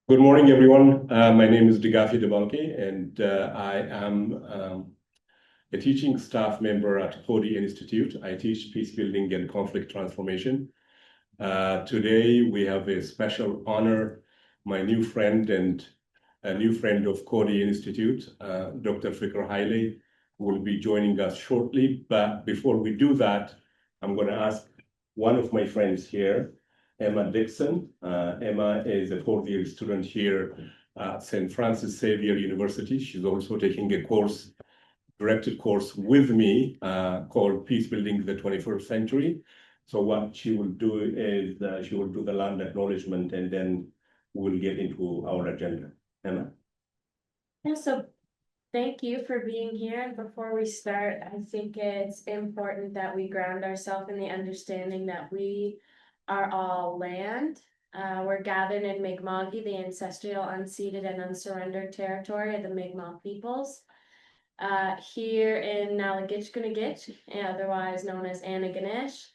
Good morning, everyone. My name is Digafi Debalke, and I am a teaching staff member at Coady Institute. I teach peace building and conflict transformation. Today, we have a special honor. My new friend and a new friend of Coady Institute, Dr. Fikir Haile, will be joining us shortly. But before we do that, I'm going to ask one of my friends here, Emma Dixon. Emma is a fourth-year student here at St. Francis Xavier University. She's also taking a course, directed course with me called Peace Building the 21st Century. So what she will do is she will do the land acknowledgement and then we'll get into our agenda. Emma? Yeah, so thank you for being here. And before we start, I think it's important that we ground ourselves in the understanding that we are all land. We're gathered in Mi'kmaq, the ancestral, unceded, and unsurrendered territory of the Mi'kmaq peoples. Here in Nalagitchgunagitch, otherwise known as Antigonish,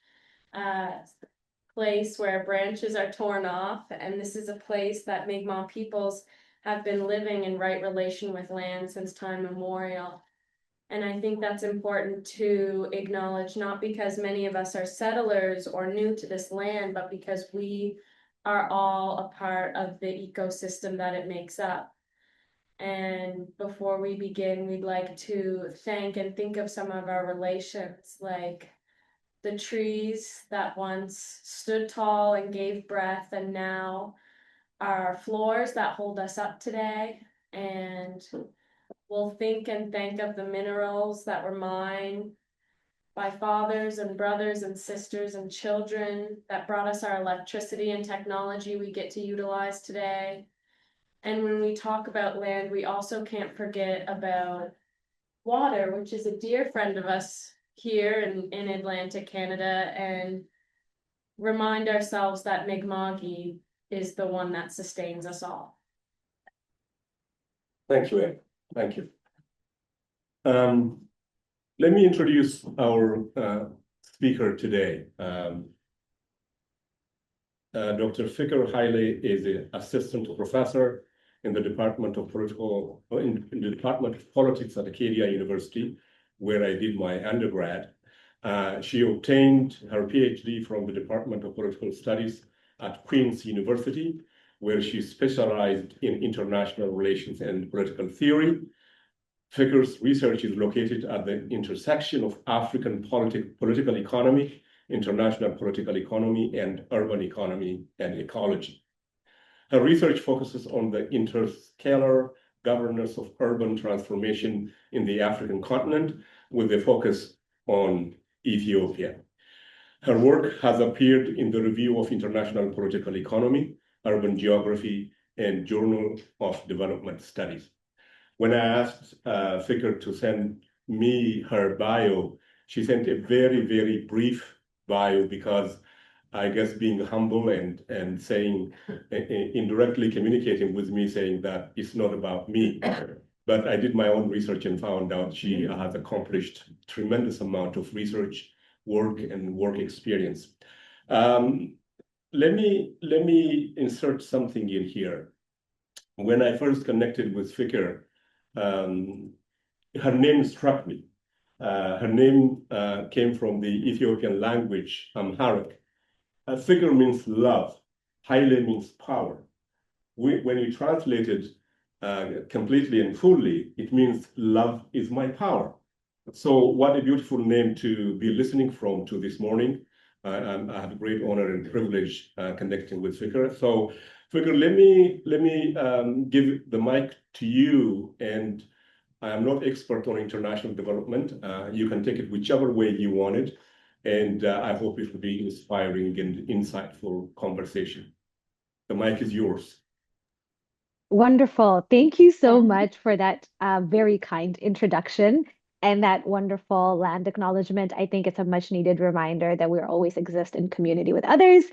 place where branches are torn off, and this is a place that Mi'kmaq peoples have been living in right relation with land since time immemorial. And I think that's important to acknowledge, not because many of us are settlers or new to this land, but because we are all a part of the ecosystem that it makes up. And before we begin, we'd like to thank and think of some of our relations, like the trees that once stood tall and gave breath and now are floors that hold us up today. And we'll think and thank of the minerals that were mined by fathers and brothers and sisters and children that brought us our electricity and technology we get to utilize today. And when we talk about land, we also can't forget about water, which is a dear friend of us here in Atlantic Canada, and remind ourselves that Mi'kmaq is the one that sustains us all. Thank you, Ed. Thank you. Let me introduce our speaker today. Dr. Fikir Haile is an assistant professor in the Department of Politics at Acadia University, where I did my undergrad. She obtained her PhD from the Department of Political Studies at Queen's University, where she specialized in international relations and political theory. Fikir's research is located at the intersection of African political economy, international political economy, and urban economy and ecology. Her research focuses on the inter-scalar governance of urban transformation in the African continent, with a focus on Ethiopia. Her work has appeared in the Review of International Political Economy, Urban Geography, and Journal of Development Studies. When I asked Fikir to send me her bio, she sent a very, very brief bio because I guess being humble and saying, indirectly communicating with me, saying that it's not about me. But I did my own research and found out she has accomplished tremendous amount of research work and work experience. Let me insert something in here. When I first connected with Fikir, her name struck me. Her name came from the Ethiopian language, Amharic. Fikir means love. Haile means power. When you translate it completely and fully, it means love is my power. So what a beautiful name to be listening from to this morning. I have a great honor and privilege connecting with Fikir. So Fikir, let me give the mic to you. And I am not expert on international development. You can take it whichever way you want it. And I hope it will be inspiring and insightful conversation. The mic is yours. Wonderful. Thank you so much for that very kind introduction and that wonderful land acknowledgement. I think it's a much needed reminder that we always exist in community with others.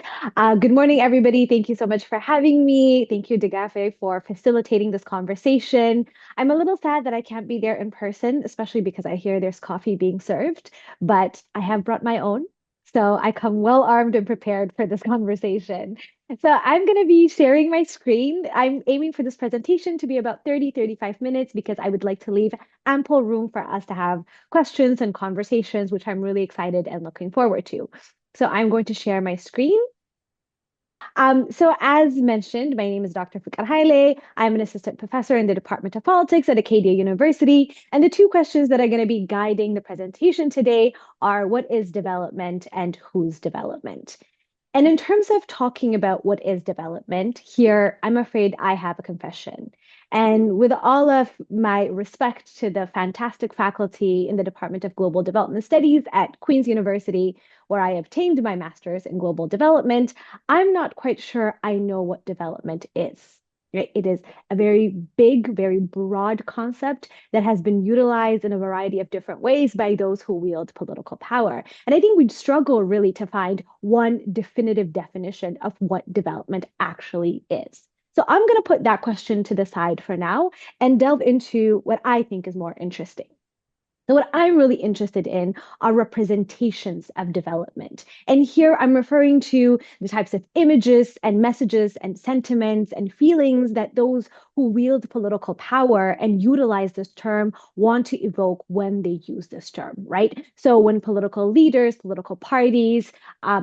Good morning, everybody. Thank you so much for having me. Thank you, Degafe, for facilitating this conversation. I'm a little sad that I can't be there in person, especially because I hear there's coffee being served, but I have brought my own. So I come well armed and prepared for this conversation. So I'm going to be sharing my screen. I'm aiming for this presentation to be about 35 minutes because I would like to leave ample room for us to have questions and conversations, which I'm really excited and looking forward to. So I'm going to share my screen. So as mentioned, my name is Dr. Fikir Haile. I'm an assistant professor in the Department of Politics at Acadia University. And the two questions that are going to be guiding the presentation today are what is development and whose development? And in terms of talking about what is development, here, I'm afraid I have a confession. And with all of my respect to the fantastic faculty in the Department of Global Development Studies at Queen's University, where I obtained my master's in global development, I'm not quite sure I know what development is. Right? It is a very big, very broad concept that has been utilized in a variety of different ways by those who wield political power. And I think we'd struggle really to find one definitive definition of what development actually is. So I'm going to put that question to the side for now and delve into what I think is more interesting. So, what I'm really interested in are representations of development. And here I'm referring to the types of images and messages and sentiments and feelings that those who wield political power and utilize this term want to evoke when they use this term, right? So, when political leaders, political parties,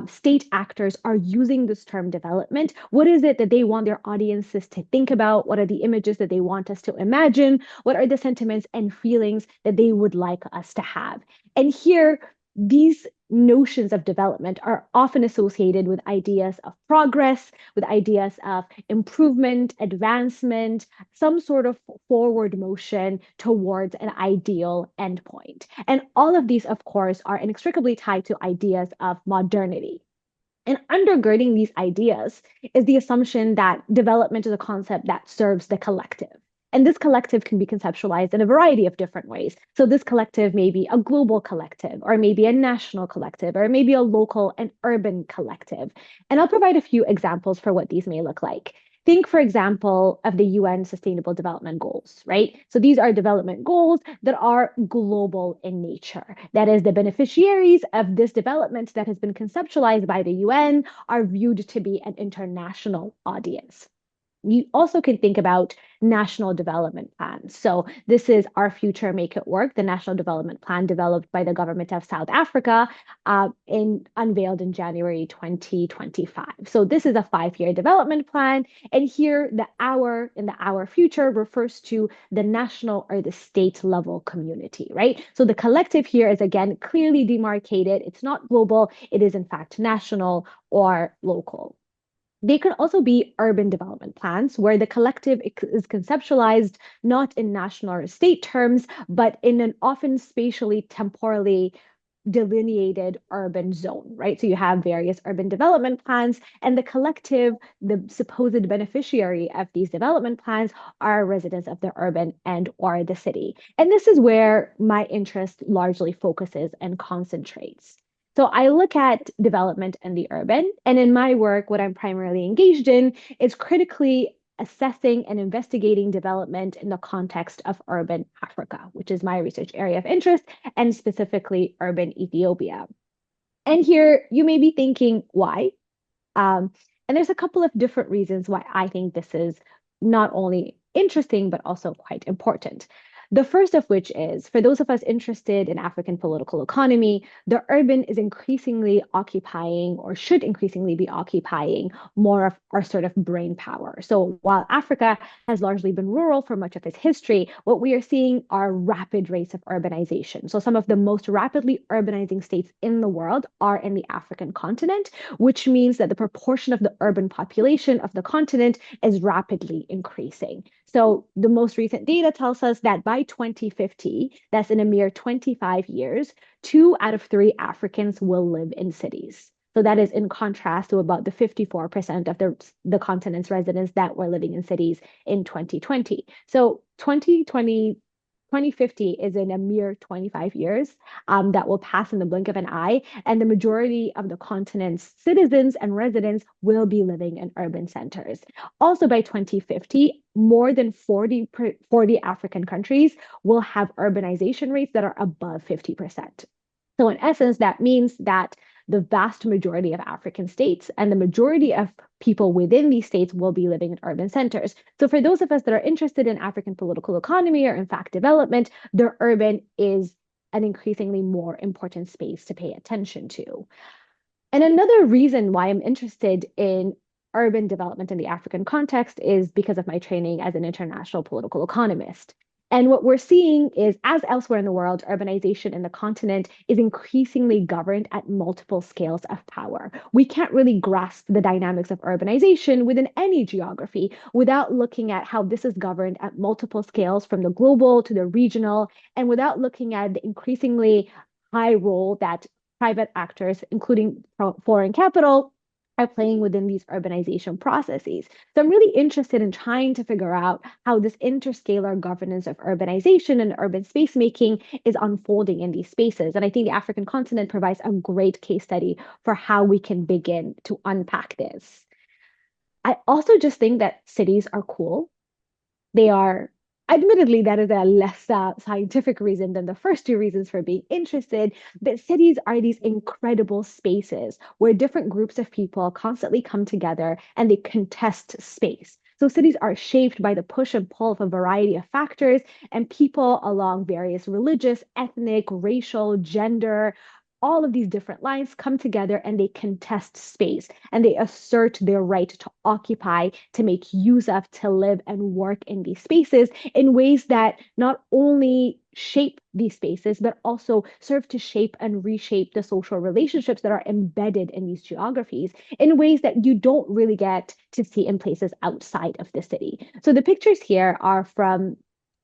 state actors are using this term development, what is it that they want their audiences to think about? What are the images that they want us to imagine? What are the sentiments and feelings that they would like us to have? And here, these notions of development are often associated with ideas of progress, with ideas of improvement, advancement, some sort of forward motion towards an ideal endpoint. And all of these, of course, are inextricably tied to ideas of modernity. And undergirding these ideas is the assumption that development is a concept that serves the collective. And this collective can be conceptualized in a variety of different ways. So, this collective may be a global collective, or maybe a national collective, or maybe a local and urban collective. And I'll provide a few examples for what these may look like. Think, for example, of the UN Sustainable Development Goals, right? So these are development goals that are global in nature. That is, the beneficiaries of this development that has been conceptualized by the UN are viewed to be an international audience. You also can think about national development plans. So this is Our Future, Make It Work, the national development plan developed by the government of South Africa, unveiled in January 2025. So this is a 5-year development plan. And here the our in the Our Future refers to the national or the state level community, right? So the collective here is again clearly demarcated. It's not global. It is in fact national or local. They could also be urban development plans where the collective is conceptualized not in national or state terms, but in an often spatially, temporally delineated urban zone, right? So you have various urban development plans, and the collective, the supposed beneficiary of these development plans, are residents of the urban and or the city. And this is where my interest largely focuses and concentrates. So I look at development in the urban, and in my work, what I'm primarily engaged in is critically assessing and investigating development in the context of urban Africa, which is my research area of interest, and specifically urban Ethiopia. And here you may be thinking, why? And there's a couple of different reasons why I think this is not only interesting, but also quite important. The first of which is for those of us interested in African political economy, the urban is increasingly occupying or should increasingly be occupying more of our sort of brain power. So while Africa has largely been rural for much of its history, what we are seeing are rapid rates of urbanization. So some of the most rapidly urbanizing states in the world are in the African continent, which means that the proportion of the urban population of the continent is rapidly increasing. So the most recent data tells us that by 2050, that's in a mere 25 years, 2 out of 3 Africans will live in cities. So that is in contrast to about the 54% of the continent's residents that were living in cities in 2020. So 2050 is in a mere 25 years that will pass in the blink of an eye. And the majority of the continent's citizens and residents will be living in urban centers. Also, by 2050, more than 40 African countries will have urbanization rates that are above 50%. So in essence, that means that the vast majority of African states, and the majority of people within these states will be living in urban centers. So for those of us that are interested in African political economy or in fact development, the urban is an increasingly more important space to pay attention to. And another reason why I'm interested in urban development in the African context is because of my training as an international political economist. And what we're seeing is, as elsewhere in the world, urbanization in the continent is increasingly governed at multiple scales of power. We can't really grasp the dynamics of urbanization within any geography without looking at how this is governed at multiple scales, from the global to the regional, and without looking at the increasingly high role that private actors, including foreign capital, are playing within these urbanization processes. So I'm really interested in trying to figure out how this interscalar governance of urbanization and urban space making is unfolding in these spaces. And I think the African continent provides a great case study for how we can begin to unpack this. I also just think that cities are cool. They are, admittedly, that is a less scientific reason than the first two reasons for being interested, but cities are these incredible spaces where different groups of people constantly come together and they contest space. So cities are shaped by the push and pull of a variety of factors, and people along various religious, ethnic, racial, gender, all of these different lines come together and they contest space and they assert their right to occupy, to make use of, to live and work in these spaces in ways that not only shape these spaces, but also serve to shape and reshape the social relationships that are embedded in these geographies in ways that you don't really get to see in places outside of the city. So the pictures here are from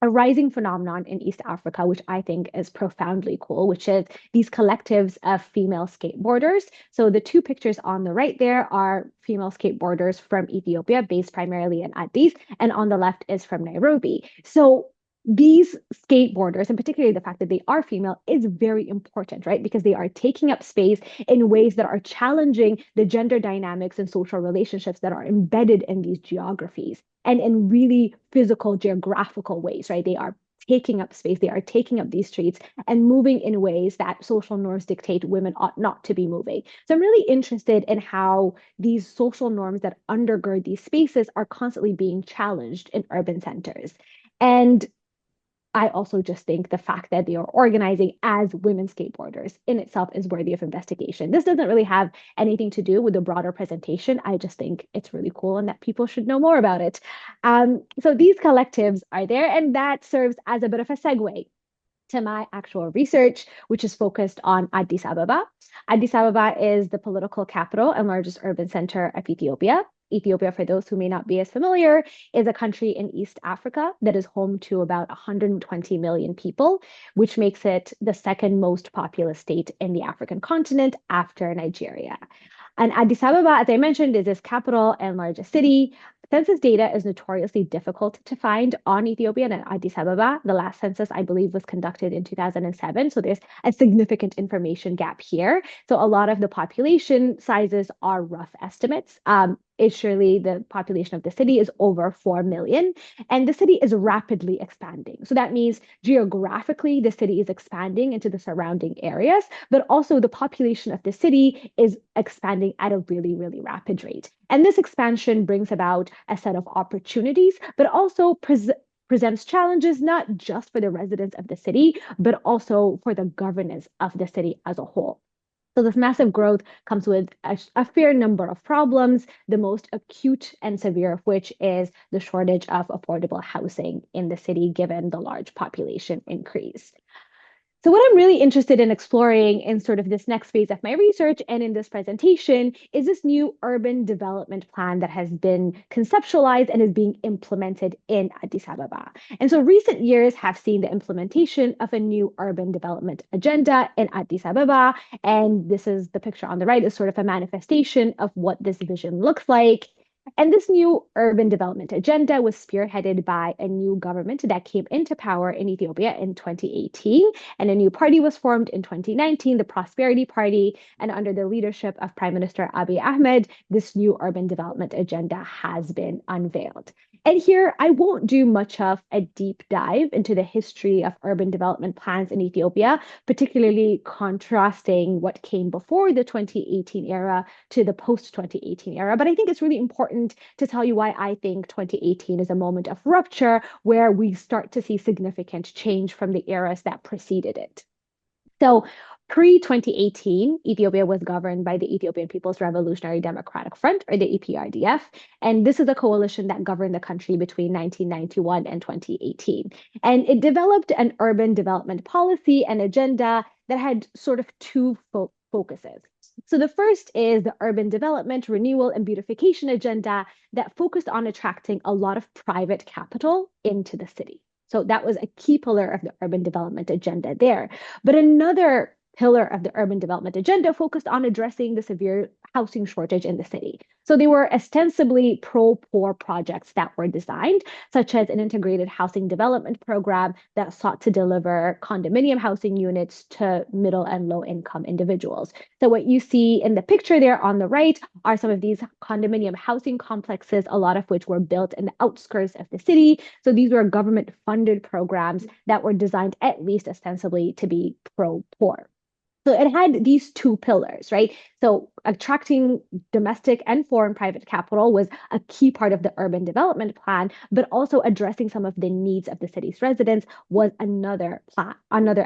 a rising phenomenon in East Africa, which I think is profoundly cool, which is these collectives of female skateboarders. So the two pictures on the right there are female skateboarders from Ethiopia, based primarily in Addis, and on the left is from Nairobi. So these skateboarders, and particularly the fact that they are female, is very important, right? Because they are taking up space in ways that are challenging the gender dynamics and social relationships that are embedded in these geographies and in really physical, geographical ways, right? They are taking up space, they are taking up these streets and moving in ways that social norms dictate women ought not to be moving. So I'm really interested in how these social norms that undergird these spaces are constantly being challenged in urban centers. And I also just think the fact that they are organizing as women skateboarders in itself is worthy of investigation. This doesn't really have anything to do with the broader presentation. I just think it's really cool and that people should know more about it. So these collectives are there, and that serves as a bit of a segue to my actual research, which is focused on Addis Ababa. Addis Ababa is the political capital and largest urban center of Ethiopia. Ethiopia, for those who may not be as familiar, is a country in East Africa that is home to about 120 million people, which makes it the second most populous state in the African continent after Nigeria. And Addis Ababa, as I mentioned, is its capital and largest city. Census data is notoriously difficult to find on Ethiopia and Addis Ababa. The last census, I believe, was conducted in 2007. So there's a significant information gap here. So a lot of the population sizes are rough estimates. Surely the population of the city is over 4 million, and the city is rapidly expanding. So that means geographically, the city is expanding into the surrounding areas, but also the population of the city is expanding at a really, really rapid rate. And this expansion brings about a set of opportunities, but also presents challenges not just for the residents of the city, but also for the governance of the city as a whole. So this massive growth comes with a fair number of problems, the most acute and severe of which is the shortage of affordable housing in the city, given the large population increase. So what I'm really interested in exploring in sort of this next phase of my research and in this presentation is this new urban development plan that has been conceptualized and is being implemented in Addis Ababa. And so recent years have seen the implementation of a new urban development agenda in Addis Ababa. And this is the picture on the right is sort of a manifestation of what this vision looks like. And this new urban development agenda was spearheaded by a new government that came into power in Ethiopia in 2018. And a new party was formed in 2019, the Prosperity Party. And under the leadership of Prime Minister Abiy Ahmed, this new urban development agenda has been unveiled. And here, I won't do much of a deep dive into the history of urban development plans in Ethiopia, particularly contrasting what came before the 2018 era to the post 2018 era. But I think it's really important to tell you why I think 2018 is a moment of rupture where we start to see significant change from the eras that preceded it. So pre 2018, Ethiopia was governed by the Ethiopian People's Revolutionary Democratic Front, or the EPRDF. And this is a coalition that governed the country between 1991 and 2018. And it developed an urban development policy and agenda that had sort of two focuses. So the first is the urban development, renewal, and beautification agenda that focused on attracting a lot of private capital into the city. So that was a key pillar of the urban development agenda there. But another pillar of the urban development agenda focused on addressing the severe housing shortage in the city. So they were ostensibly pro-poor projects that were designed, such as an integrated housing development program that sought to deliver condominium housing units to middle and low income individuals. So what you see in the picture there on the right are some of these condominium housing complexes, a lot of which were built in the outskirts of the city. So these were government funded programs that were designed at least ostensibly to be pro-poor. So it had these two pillars, right? So attracting domestic and foreign private capital was a key part of the urban development plan, but also addressing some of the needs of the city's residents was another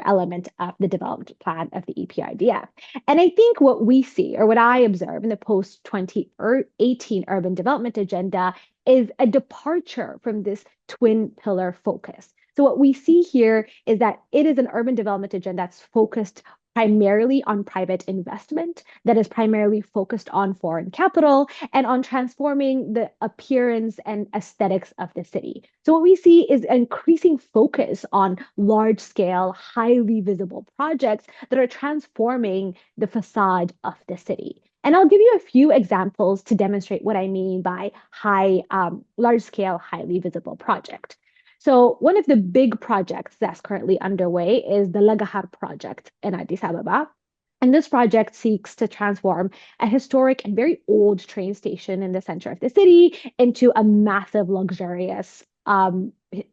element of the development plan of the EPRDF. And I think what we see, or what I observe in the post 2018 urban development agenda, is a departure from this twin pillar focus. So what we see here is that it is an urban development agenda that's focused primarily on private investment, that is primarily focused on foreign capital and on transforming the appearance and aesthetics of the city. So what we see is an increasing focus on large scale, highly visible projects that are transforming the facade of the city. And I'll give you a few examples to demonstrate what I mean by large scale, highly visible project. So one of the big projects that's currently underway is the Lagahar project in Addis Ababa. And this project seeks to transform a historic and very old train station in the center of the city into a massive, luxurious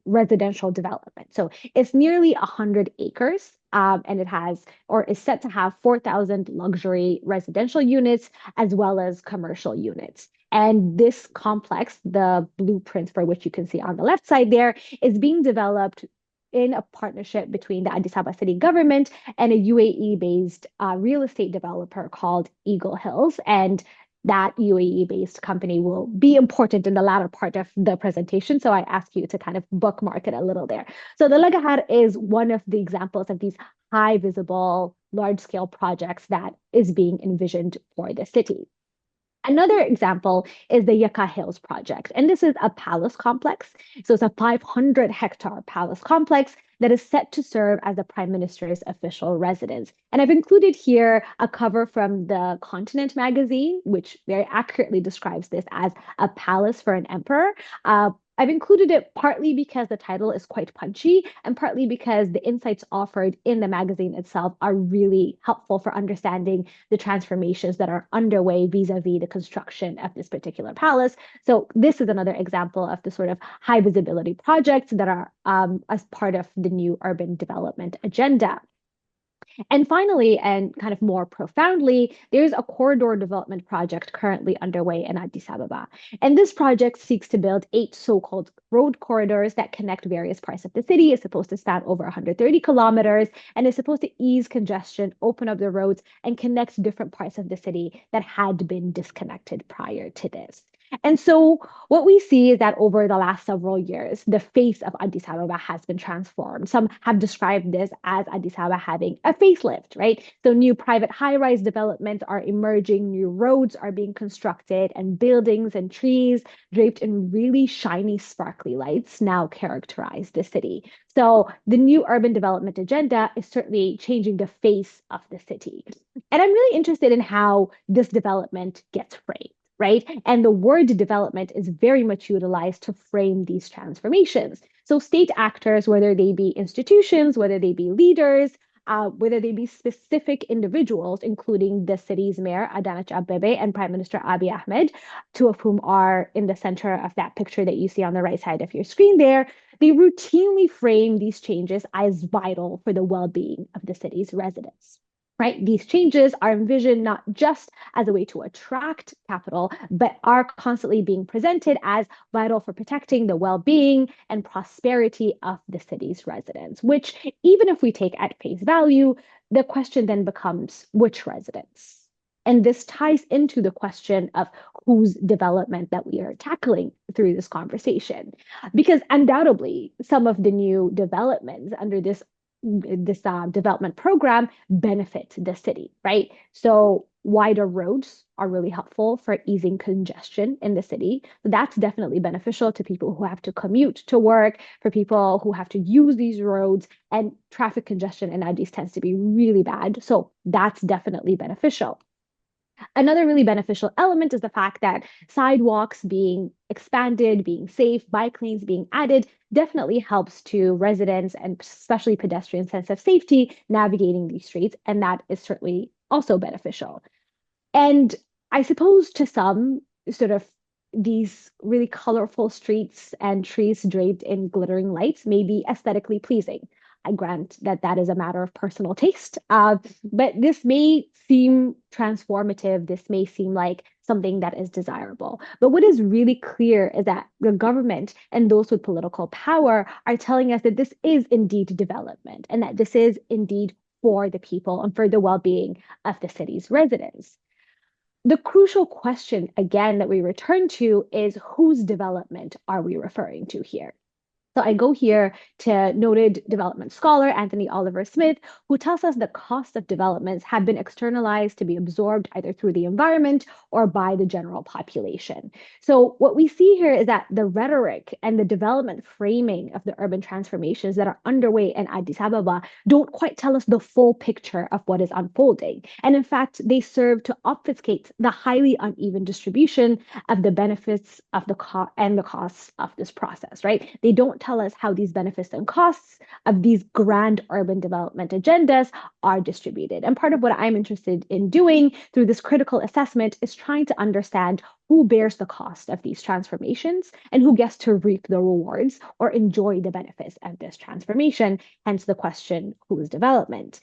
residential development. So it's nearly 100 acres. And it has, or is set to have 4,000 luxury residential units as well as commercial units. And this complex, the blueprint for which you can see on the left side there, is being developed in a partnership between the Addis Ababa city government and a UAE-based real estate developer called Eagle Hills. And that UAE-based company will be important in the latter part of the presentation. So I ask you to kind of bookmark it a little there. So the Lagahar is one of the examples of these high visible, large-scale projects that is being envisioned for the city. Another example is the Yucca Hills project. And this is a palace complex. So it's a 500-hectare palace complex that is set to serve as the Prime Minister's official residence. And I've included here a cover from the Continent magazine, which very accurately describes this as a palace for an emperor. I've included it partly because the title is quite punchy and partly because the insights offered in the magazine itself are really helpful for understanding the transformations that are underway vis-a-vis the construction of this particular palace. So this is another example of the sort of high visibility projects that are as part of the new urban development agenda. And finally, and kind of more profoundly, there's a corridor development project currently underway in Addis Ababa. And this project seeks to build 8 so-called road corridors that connect various parts of the city. It's supposed to span over 130 kilometers and is supposed to ease congestion, open up the roads, and connect different parts of the city that had been disconnected prior to this. And so what we see is that over the last several years, the face of Addis Ababa has been transformed. Some have described this as Addis Ababa having a facelift, right? So new private high-rise developments are emerging, new roads are being constructed, and buildings and trees draped in really shiny, sparkly lights now characterize the city. So the new urban development agenda is certainly changing the face of the city. And I'm really interested in how this development gets framed. Right? And the word development is very much utilized to frame these transformations. So state actors, whether they be institutions, whether they be leaders, whether they be specific individuals, including the city's mayor, Adanich Abebe, and Prime Minister Abiy Ahmed, two of whom are in the center of that picture that you see on the right side of your screen there. They routinely frame these changes as vital for the well-being of the city's residents. Right? These changes are envisioned not just as a way to attract capital, but are constantly being presented as vital for protecting the well-being and prosperity of the city's residents, which, even if we take at face value, the question then becomes which residents? And this ties into the question of whose development that we are tackling through this conversation. Because undoubtedly, some of the new developments under this development program benefit the city, right? So wider roads are really helpful for easing congestion in the city. That's definitely beneficial to people who have to commute to work, for people who have to use these roads, and traffic congestion in Addis tends to be really bad. So that's definitely beneficial. Another really beneficial element is the fact that sidewalks being expanded, being safe, bike lanes being added definitely helps to residents and especially pedestrians' sense of safety navigating these streets. And that is certainly also beneficial. And I suppose to some, sort of these really colorful streets and trees draped in glittering lights may be aesthetically pleasing. I grant that that is a matter of personal taste, but this may seem transformative. This may seem like something that is desirable. But what is really clear is that the government and those with political power are telling us that this is indeed development and that this is indeed for the people and for the well-being of the city's residents. The crucial question, again, that we return to is whose development are we referring to here? So I go here to noted development scholar Anthony Oliver Smith, who tells us the cost of developments have been externalized to be absorbed either through the environment or by the general population. So what we see here is that the rhetoric and the development framing of the urban transformations that are underway in Addis Ababa don't quite tell us the full picture of what is unfolding. And in fact, they serve to obfuscate the highly uneven distribution of the benefits of the costs of this process, right? They don't tell us how these benefits and costs of these grand urban development agendas are distributed. And part of what I'm interested in doing through this critical assessment is trying to understand who bears the cost of these transformations and who gets to reap the rewards or enjoy the benefits of this transformation, hence the question, whose development?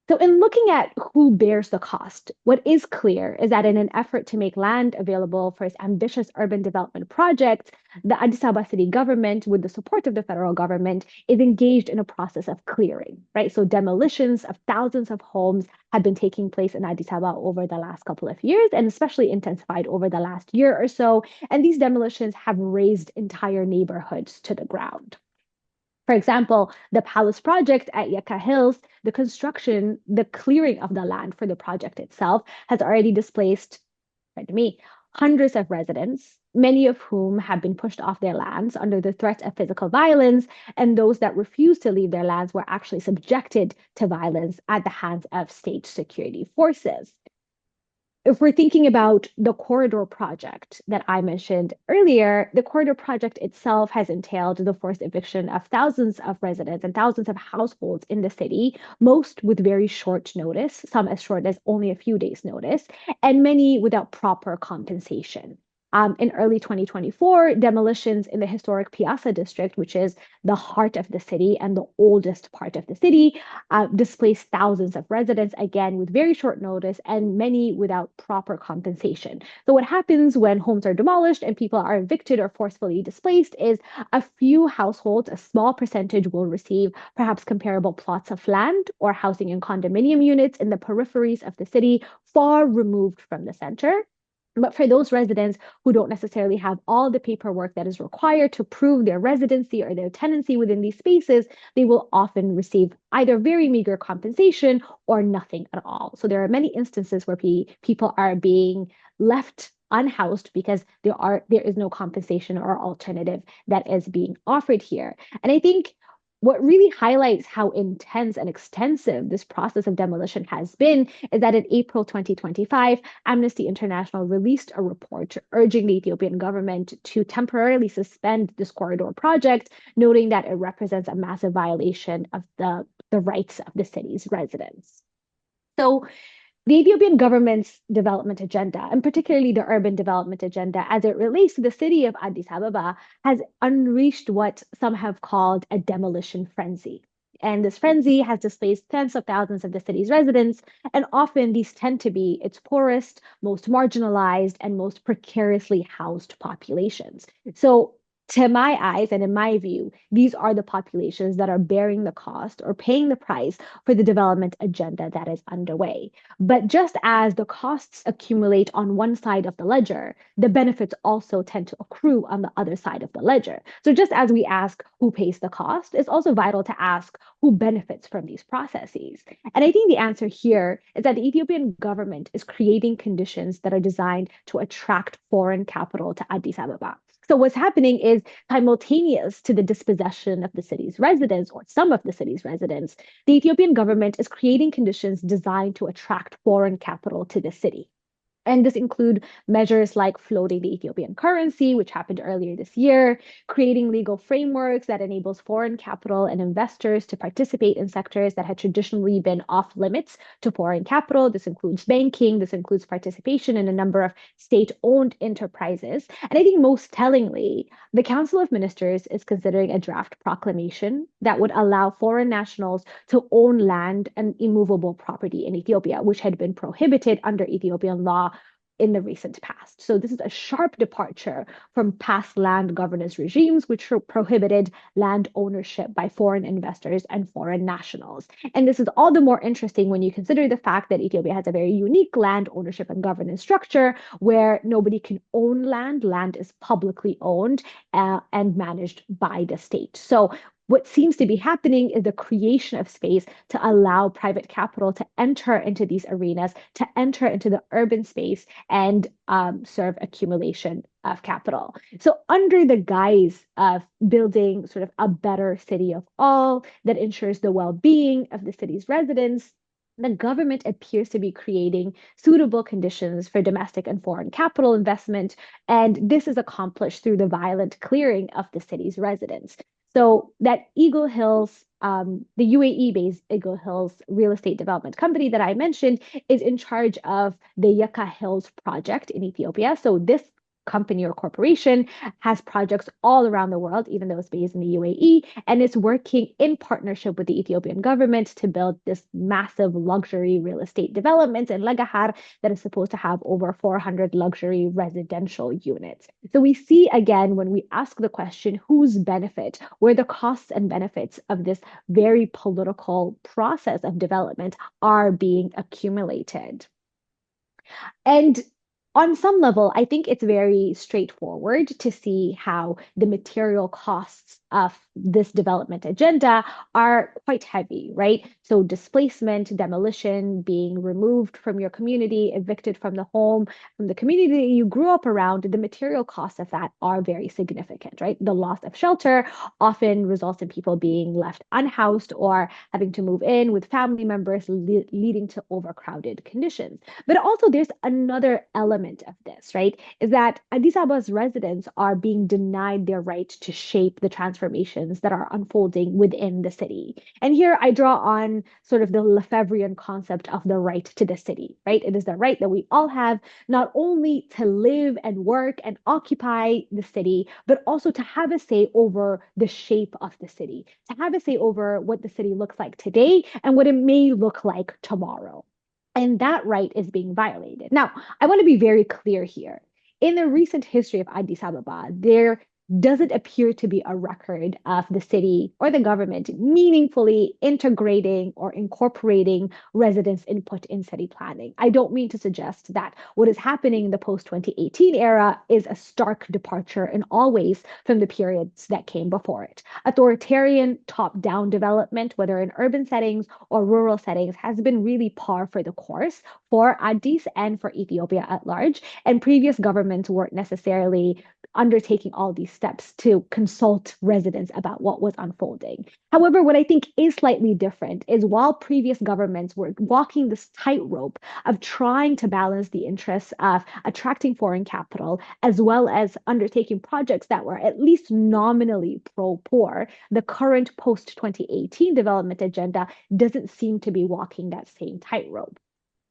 So in looking at who bears the cost, what is clear is that in an effort to make land available for its ambitious urban development project, the Addis Ababa city government, with the support of the federal government, is engaged in a process of clearing, right? So demolitions of thousands of homes have been taking place in Addis Ababa over the last couple of years, and especially intensified over the last year or so. And these demolitions have razed entire neighborhoods to the ground. For example, the Palace project at Yeka Hills, the construction, the clearing of the land for the project itself has already displaced, to me, hundreds of residents, many of whom have been pushed off their lands under the threat of physical violence, and those that refused to leave their lands were actually subjected to violence at the hands of state security forces. If we're thinking about the corridor project that I mentioned earlier, the corridor project itself has entailed the forced eviction of thousands of residents and thousands of households in the city, most with very short notice, some as short as only a few days' notice, and many without proper compensation. In early 2024, demolitions in the historic Piazza district, which is the heart of the city and the oldest part of the city, displaced thousands of residents, again, with very short notice and many without proper compensation. So what happens when homes are demolished and people are evicted or forcefully displaced is a few households, a small percentage, will receive perhaps comparable plots of land or housing in condominium units in the peripheries of the city, far removed from the center. But for those residents who don't necessarily have all the paperwork that is required to prove their residency or their tenancy within these spaces, they will often receive either very meager compensation or nothing at all. So there are many instances where people are being left unhoused because there is no compensation or alternative that is being offered here. And I think what really highlights how intense and extensive this process of demolition has been is that in April 2025, Amnesty International released a report urging the Ethiopian government to temporarily suspend this corridor project, noting that it represents a massive violation of the the rights of the city's residents. So the Ethiopian government's development agenda, and particularly the urban development agenda as it relates to the city of Addis Ababa, has unleashed what some have called a demolition frenzy. And this frenzy has displaced tens of thousands of the city's residents, and often these tend to be its poorest, most marginalized, and most precariously housed populations. So to my eyes and in my view, these are the populations that are bearing the cost or paying the price for the development agenda that is underway. But just as the costs accumulate on one side of the ledger, the benefits also tend to accrue on the other side of the ledger. So just as we ask who pays the cost, it's also vital to ask who benefits from these processes. And I think the answer here is that the Ethiopian government is creating conditions that are designed to attract foreign capital to Addis Ababa. So what's happening is simultaneous to the dispossession of the city's residents or some of the city's residents, the Ethiopian government is creating conditions designed to attract foreign capital to the city. And this include measures like floating the Ethiopian currency, which happened earlier this year, creating legal frameworks that enables foreign capital and investors to participate in sectors that had traditionally been off limits to foreign capital. This includes banking, this includes participation in a number of state-owned enterprises. And I think most tellingly, the Council of Ministers is considering a draft proclamation that would allow foreign nationals to own land and immovable property in Ethiopia, which had been prohibited under Ethiopian law in the recent past. So this is a sharp departure from past land governance regimes, which prohibited land ownership by foreign investors and foreign nationals. And this is all the more interesting when you consider the fact that Ethiopia has a very unique land ownership and governance structure where nobody can own land. Land is publicly owned and managed by the state. So what seems to be happening is the creation of space to allow private capital to enter into these arenas, to enter into the urban space and serve accumulation of capital. So under the guise of building sort of a better city of all that ensures the well-being of the city's residents, the government appears to be creating suitable conditions for domestic and foreign capital investment, and this is accomplished through the violent clearing of the city's residents. So that Eagle Hills, the UAE-based Eagle Hills real estate development company that I mentioned is in charge of the Yucca Hills project in Ethiopia. So this company or corporation has projects all around the world, even though it's based in the UAE, and it's working in partnership with the Ethiopian government to build this massive luxury real estate development in Legahar that is supposed to have over 400 luxury residential units. So we see again, when we ask the question, whose benefit, where the costs and benefits of this very political process of development are being accumulated. And on some level, I think it's very straightforward to see how the material costs of this development agenda are quite heavy, right? So displacement, demolition, being removed from your community, evicted from the home, from the community you grew up around, the material costs of that are very significant, right? The loss of shelter often results in people being left unhoused or having to move in with family members, leading to overcrowded conditions. But also there's another element of this, right? Is that Addis Ababa's residents are being denied their right to shape the transformations that are unfolding within the city. And here I draw on sort of the Lefebvrean concept of the right to the city, right? It is the right that we all have not only to live and work and occupy the city, but also to have a say over the shape of the city, to have a say over what the city looks like today and what it may look like tomorrow. And that right is being violated. Now, I want to be very clear here. In the recent history of Addis Ababa, there doesn't appear to be a record of the city or the government meaningfully integrating or incorporating residents' input in city planning. I don't mean to suggest that what is happening in the post-2018 era is a stark departure in all ways from the periods that came before it. Authoritarian top-down development, whether in urban settings or rural settings, has been really par for the course for Addis and for Ethiopia at large. And previous governments weren't necessarily undertaking all these steps to consult residents about what was unfolding. However, what I think is slightly different is while previous governments were walking this tightrope of trying to balance the interests of attracting foreign capital as well as undertaking projects that were at least nominally pro-poor, the current post-2018 development agenda doesn't seem to be walking that same tightrope.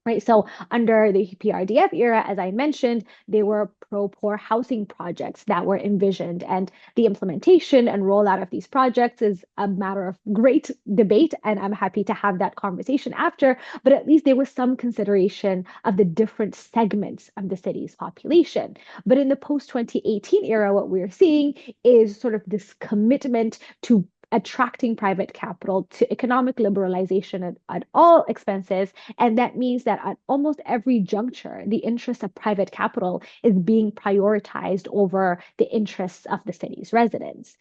Right. So under the PRDF era, as I mentioned, there were pro-poor housing projects that were envisioned, and the implementation and rollout of these projects is a matter of great debate, and I'm happy to have that conversation after. But at least there was some consideration of the different segments of the city's population. But in the post-2018 era, what we're seeing is sort of this commitment to attracting private capital to economic liberalization at all expenses. And that means that at almost every juncture, the interest of private capital is being prioritized over the interests of the city's residents.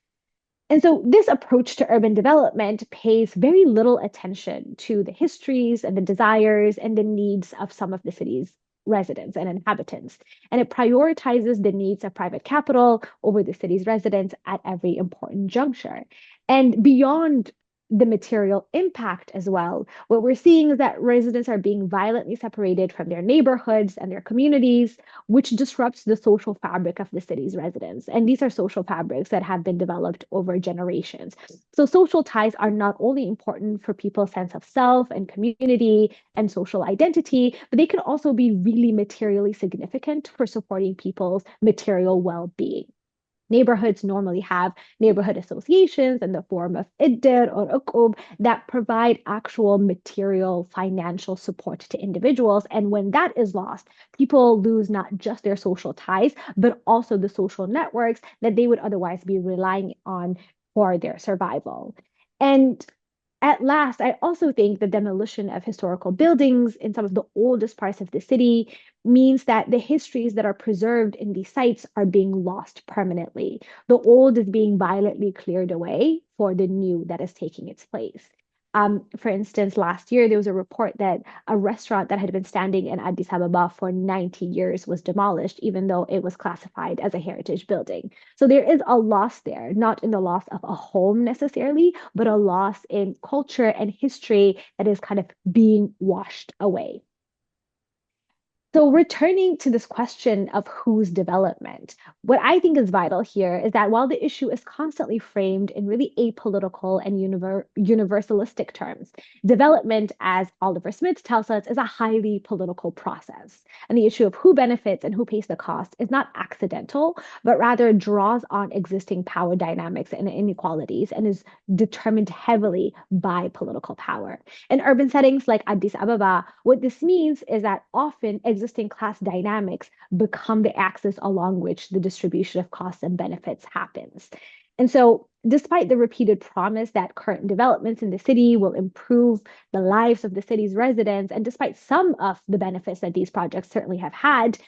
And so this approach to urban development pays very little attention to the histories and the desires and the needs of some of the city's residents and inhabitants. And it prioritizes the needs of private capital over the city's residents at every important juncture. And beyond the material impact as well, what we're seeing is that residents are being violently separated from their neighborhoods and their communities, which disrupts the social fabric of the city's residents. And these are social fabrics that have been developed over generations. So social ties are not only important for people's sense of self and community and social identity, but they can also be really materially significant for supporting people's material well-being. Neighborhoods normally have neighborhood associations in the form of iddir or ukub that provide actual material financial support to individuals. And when that is lost, people lose not just their social ties, but also the social networks that they would otherwise be relying on for their survival. And at last, I also think the demolition of historical buildings in some of the oldest parts of the city means that the histories that are preserved in these sites are being lost permanently. The old is being violently cleared away for the new that is taking its place. For instance, last year, there was a report that a restaurant that had been standing in Addis Ababa for 90 years was demolished, even though it was classified as a heritage building. So there is a loss there, not in the loss of a home necessarily, but a loss in culture and history that is kind of being washed away. So returning to this question of whose development, what I think is vital here is that while the issue is constantly framed in really apolitical and universalistic terms, development, as Oliver Smith tells us, is a highly political process. And the issue of who benefits and who pays the cost is not accidental, but rather draws on existing power dynamics and inequalities and is determined heavily by political power. In urban settings like Addis Ababa, what this means is that often existing class dynamics become the axis along which the distribution of costs and benefits happens. And so, despite the repeated promise that current developments in the city will improve the lives of the city's residents, and despite some of the benefits that these projects certainly have had,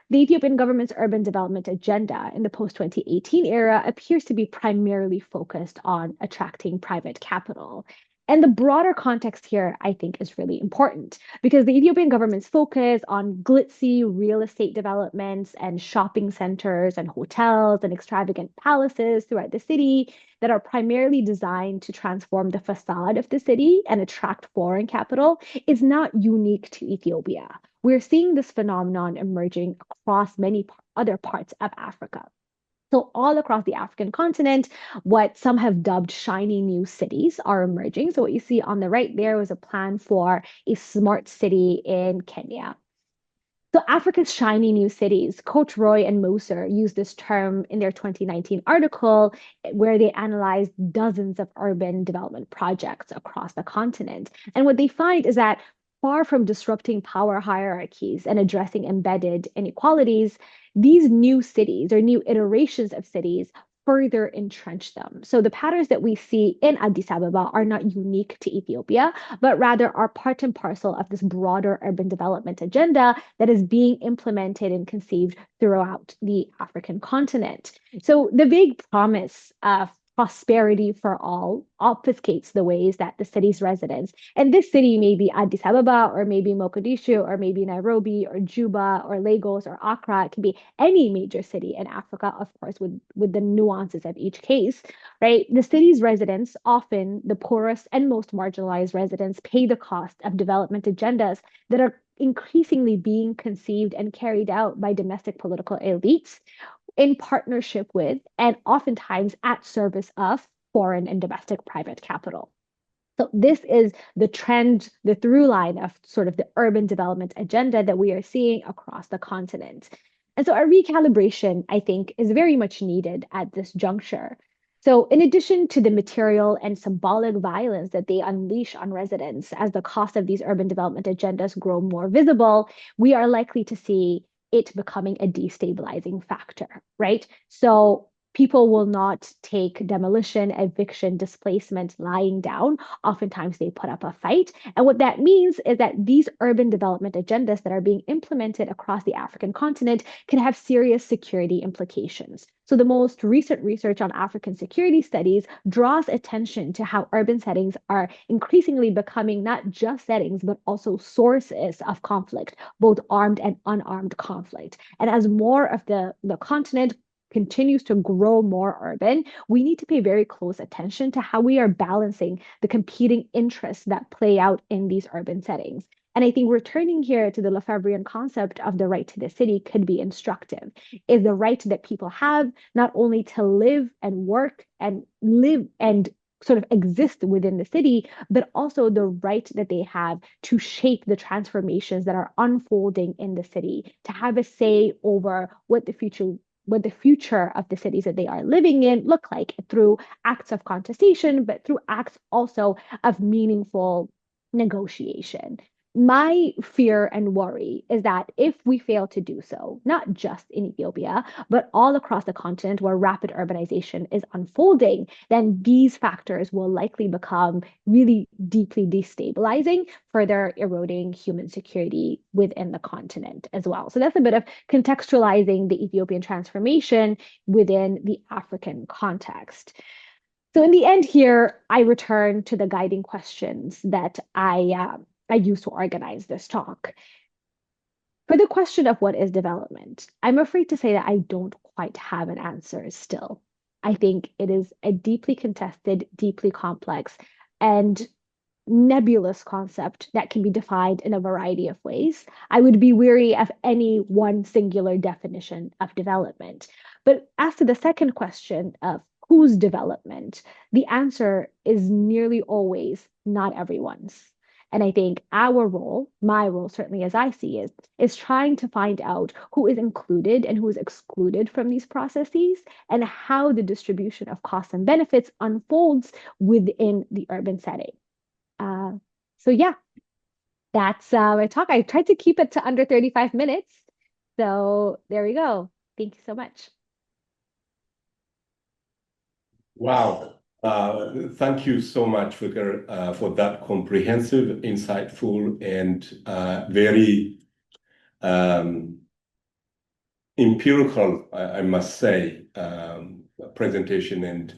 the Ethiopian government's urban development agenda in the post-2018 era appears to be primarily focused on attracting private capital. And the broader context here, I think, is really important because the Ethiopian government's focus on glitzy real estate developments and shopping centers and hotels and extravagant palaces throughout the city that are primarily designed to transform the facade of the city and attract foreign capital is not unique to Ethiopia. We're seeing this phenomenon emerging across many other parts of Africa. So all across the African continent, what some have dubbed shiny new cities are emerging. So what you see on the right there was a plan for a smart city in Kenya. So Africa's shiny new cities, Coach Roy and Moser use this term in their 2019 article where they analyzed dozens of urban development projects across the continent. And what they find is that far from disrupting power hierarchies and addressing embedded inequalities, these new cities or new iterations of cities further entrench them. So the patterns that we see in Addis Ababa are not unique to Ethiopia, but rather are part and parcel of this broader urban development agenda that is being implemented and conceived throughout the African continent. So the vague promise of prosperity for all obfuscates the ways that the city's residents, and this city may be Addis Ababa or maybe Mogadishu or maybe Nairobi or Juba or Lagos or Accra. It can be any major city in Africa, of course, with the nuances of each case, right? The city's residents, often the poorest and most marginalized residents, pay the cost of development agendas that are increasingly being conceived and carried out by domestic political elites in partnership with and oftentimes at service of foreign and domestic private capital. So this is the trend, the through line of sort of the urban development agenda that we are seeing across the continent. And so a recalibration, I think, is very much needed at this juncture. So in addition to the material and symbolic violence that they unleash on residents as the cost of these urban development agendas grow more visible, we are likely to see it becoming a destabilizing factor, right? So people will not take demolition, eviction, displacement lying down. Oftentimes they put up a fight. And what that means is that these urban development agendas that are being implemented across the African continent can have serious security implications. So the most recent research on African security studies draws attention to how urban settings are increasingly becoming not just settings, but also sources of conflict, both armed and unarmed conflict. And as more of the continent continues to grow more urban, we need to pay very close attention to how we are balancing the competing interests that play out in these urban settings. And I think returning here to the Lefebvrean concept of the right to the city could be instructive. Is the right that people have not only to live and work and live and sort of exist within the city, but also the right that they have to shape the transformations that are unfolding in the city, to have a say over what the future of the cities that they are living in look like through acts of contestation, but through acts also of meaningful negotiation. My fear and worry is that if we fail to do so, not just in Ethiopia, but all across the continent where rapid urbanization is unfolding, then these factors will likely become really deeply destabilizing, further eroding human security within the continent as well. So that's a bit of contextualizing the Ethiopian transformation within the African context. So in the end here, I return to the guiding questions that I used to organize this talk. For the question of what is development, I'm afraid to say that I don't quite have an answer still. I think it is a deeply contested, deeply complex, and nebulous concept that can be defined in a variety of ways. I would be weary of any one singular definition of development. But as to the second question of whose development, the answer is nearly always not everyone's. And I think our role, my role, certainly as I see it, is trying to find out who is included and who is excluded from these processes and how the distribution of costs and benefits unfolds within the urban setting. So yeah, that's my talk. I tried to keep it to under 35 minutes. So there we go. Thank you so much. Wow. Thank you so much, Fikir, for that comprehensive, insightful, and very empirical, I must say, presentation. And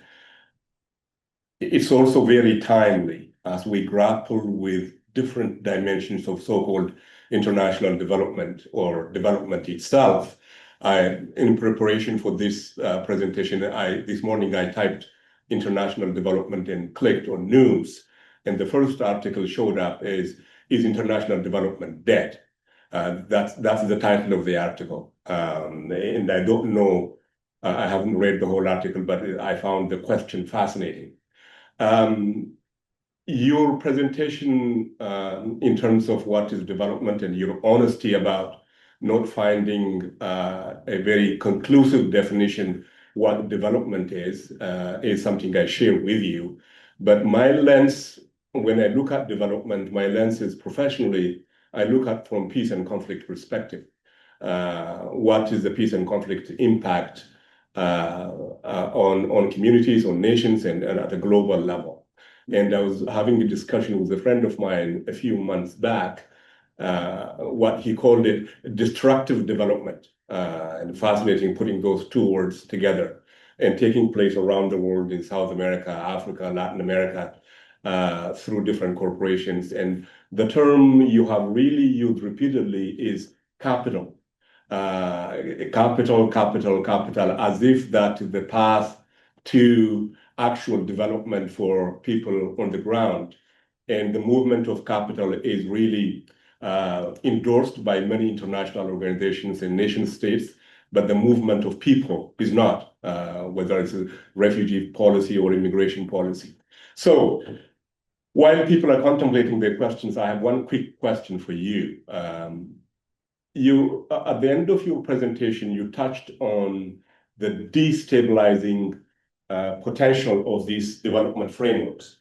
it's also very timely as we grapple with different dimensions of so-called international development or development itself. In preparation for this presentation, this morning I typed international development and clicked on news, and the first article showed up is international development dead? That's the title of the article, and I don't know. I haven't read the whole article, but I found the question fascinating. Your presentation in terms of what is development and your honesty about not finding a very conclusive definition what development is something I share with you. But my lens, when I look at development, my lens is professionally, I look at from peace and conflict perspective. What is the peace and conflict impact on communities, on nations, and at a global level? And I was having a discussion with a friend of mine a few months back, what he called it destructive development. And fascinating putting those two words together. and taking place around the world in South America, Africa, Latin America, through different corporations. And the term you have really used repeatedly is capital. Capital, as if that is the path to actual development for people on the ground. And the movement of capital is really endorsed by many international organizations and nation states, but the movement of people is not, whether it's a refugee policy or immigration policy. So while people are contemplating their questions, I have one quick question for you. You, at the end of your presentation, you touched on the destabilizing potential of these development frameworks.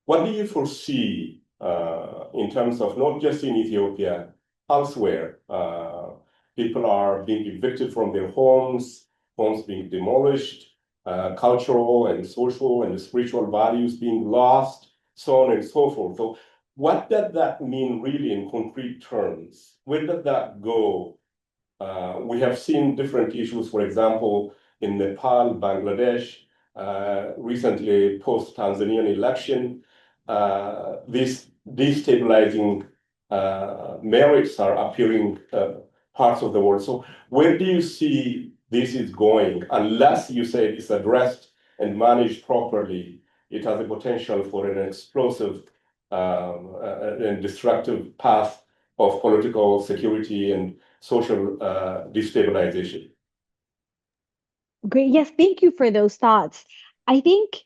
What do you foresee in terms of not just in Ethiopia, elsewhere? People are being evicted from their homes being demolished, cultural and social and spiritual values being lost, so on and so forth. So what does that mean really in concrete terms? Where does that go? We have seen different issues, for example, in Nepal, Bangladesh, recently post-Tanzanian election, these destabilizing merits are appearing parts of the world. So where do you see this is going? Unless you say it's addressed and managed properly, it has a potential for an explosive and destructive path of political security and social destabilization. Great. Yes, thank you for those thoughts. I think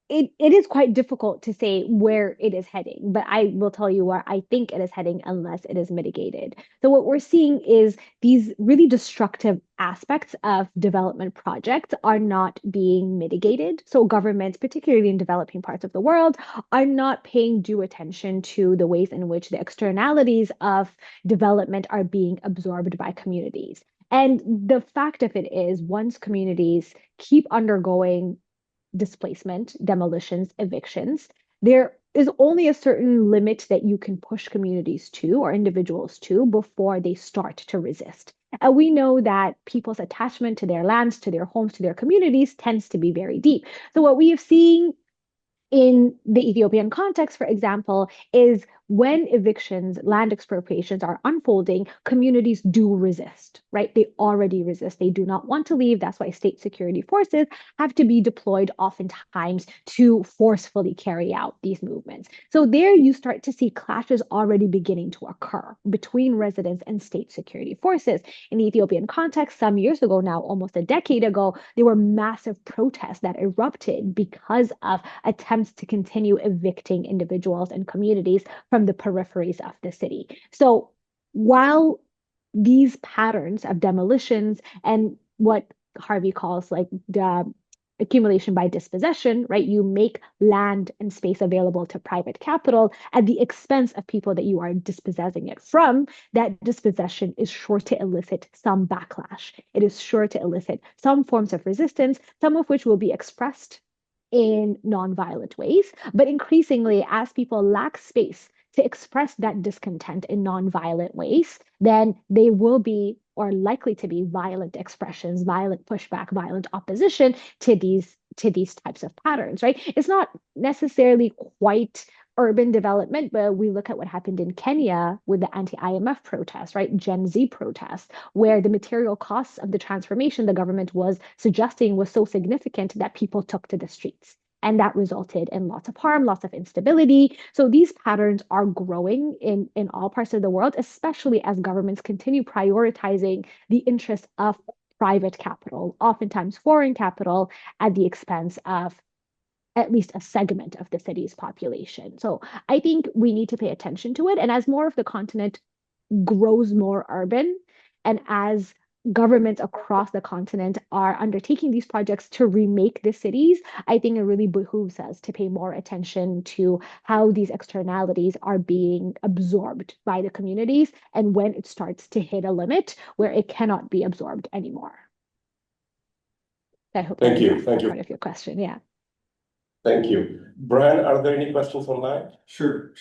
it is quite difficult to say where it is heading, but I will tell you where I think it is heading unless it is mitigated. So what we're seeing is these really destructive aspects of development projects are not being mitigated. So governments, particularly in developing parts of the world, are not paying due attention to the ways in which the externalities of development are being absorbed by communities. And the fact of it is, once communities keep undergoing displacement, demolitions, evictions, there is only a certain limit that you can push communities to or individuals to before they start to resist. And we know that people's attachment to their lands, to their homes, to their communities tends to be very deep. So what we have seen in the Ethiopian context, for example, is when evictions, land expropriations are unfolding, communities do resist, right? They already resist. They do not want to leave. That's why state security forces have to be deployed oftentimes to forcefully carry out these movements. So there you start to see clashes already beginning to occur between residents and state security forces. In the Ethiopian context, some years ago now, almost a decade ago, there were massive protests that erupted because of attempts to continue evicting individuals and communities from the peripheries of the city. So while these patterns of demolitions and what Harvey calls like the accumulation by dispossession, right? You make land and space available to private capital at the expense of people that you are dispossessing it from. That dispossession is sure to elicit some backlash. It is sure to elicit some forms of resistance, some of which will be expressed in nonviolent ways. But increasingly, as people lack space to express that discontent in nonviolent ways, then they will be or likely to be violent expressions, violent pushback, violent opposition to these types of patterns, right? It's not necessarily quite urban development, but we look at what happened in Kenya with the anti-IMF protests, right? Gen Z protests, where the material costs of the transformation the government was suggesting was so significant that people took to the streets. And that resulted in lots of harm, lots of instability. So these patterns are growing in all parts of the world, especially as governments continue prioritizing the interests of private capital, oftentimes foreign capital, at the expense of at least a segment of the city's population. So I think we need to pay attention to it. And as more of the continent grows more urban, and as governments across the continent are undertaking these projects to remake the cities, I think it really behooves us to pay more attention to how these externalities are being absorbed by the communities and when it starts to hit a limit where it cannot be absorbed anymore. I hope that addressed that part of your question. Yeah. Thank you. Brian, are there any questions online? Sure.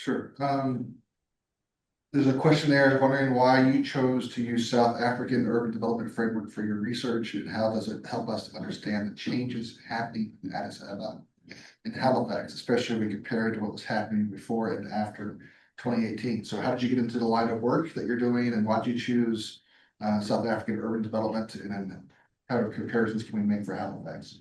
There's a question there wondering why you chose to use South African urban development framework for your research, and how does it help us to understand the changes happening in Addis Ababa and Halifax, especially when compared to what was happening before and after 2018. So how did you get into the line of work that you're doing, and why did you choose South African urban development, and then how comparisons can we make for Halifax?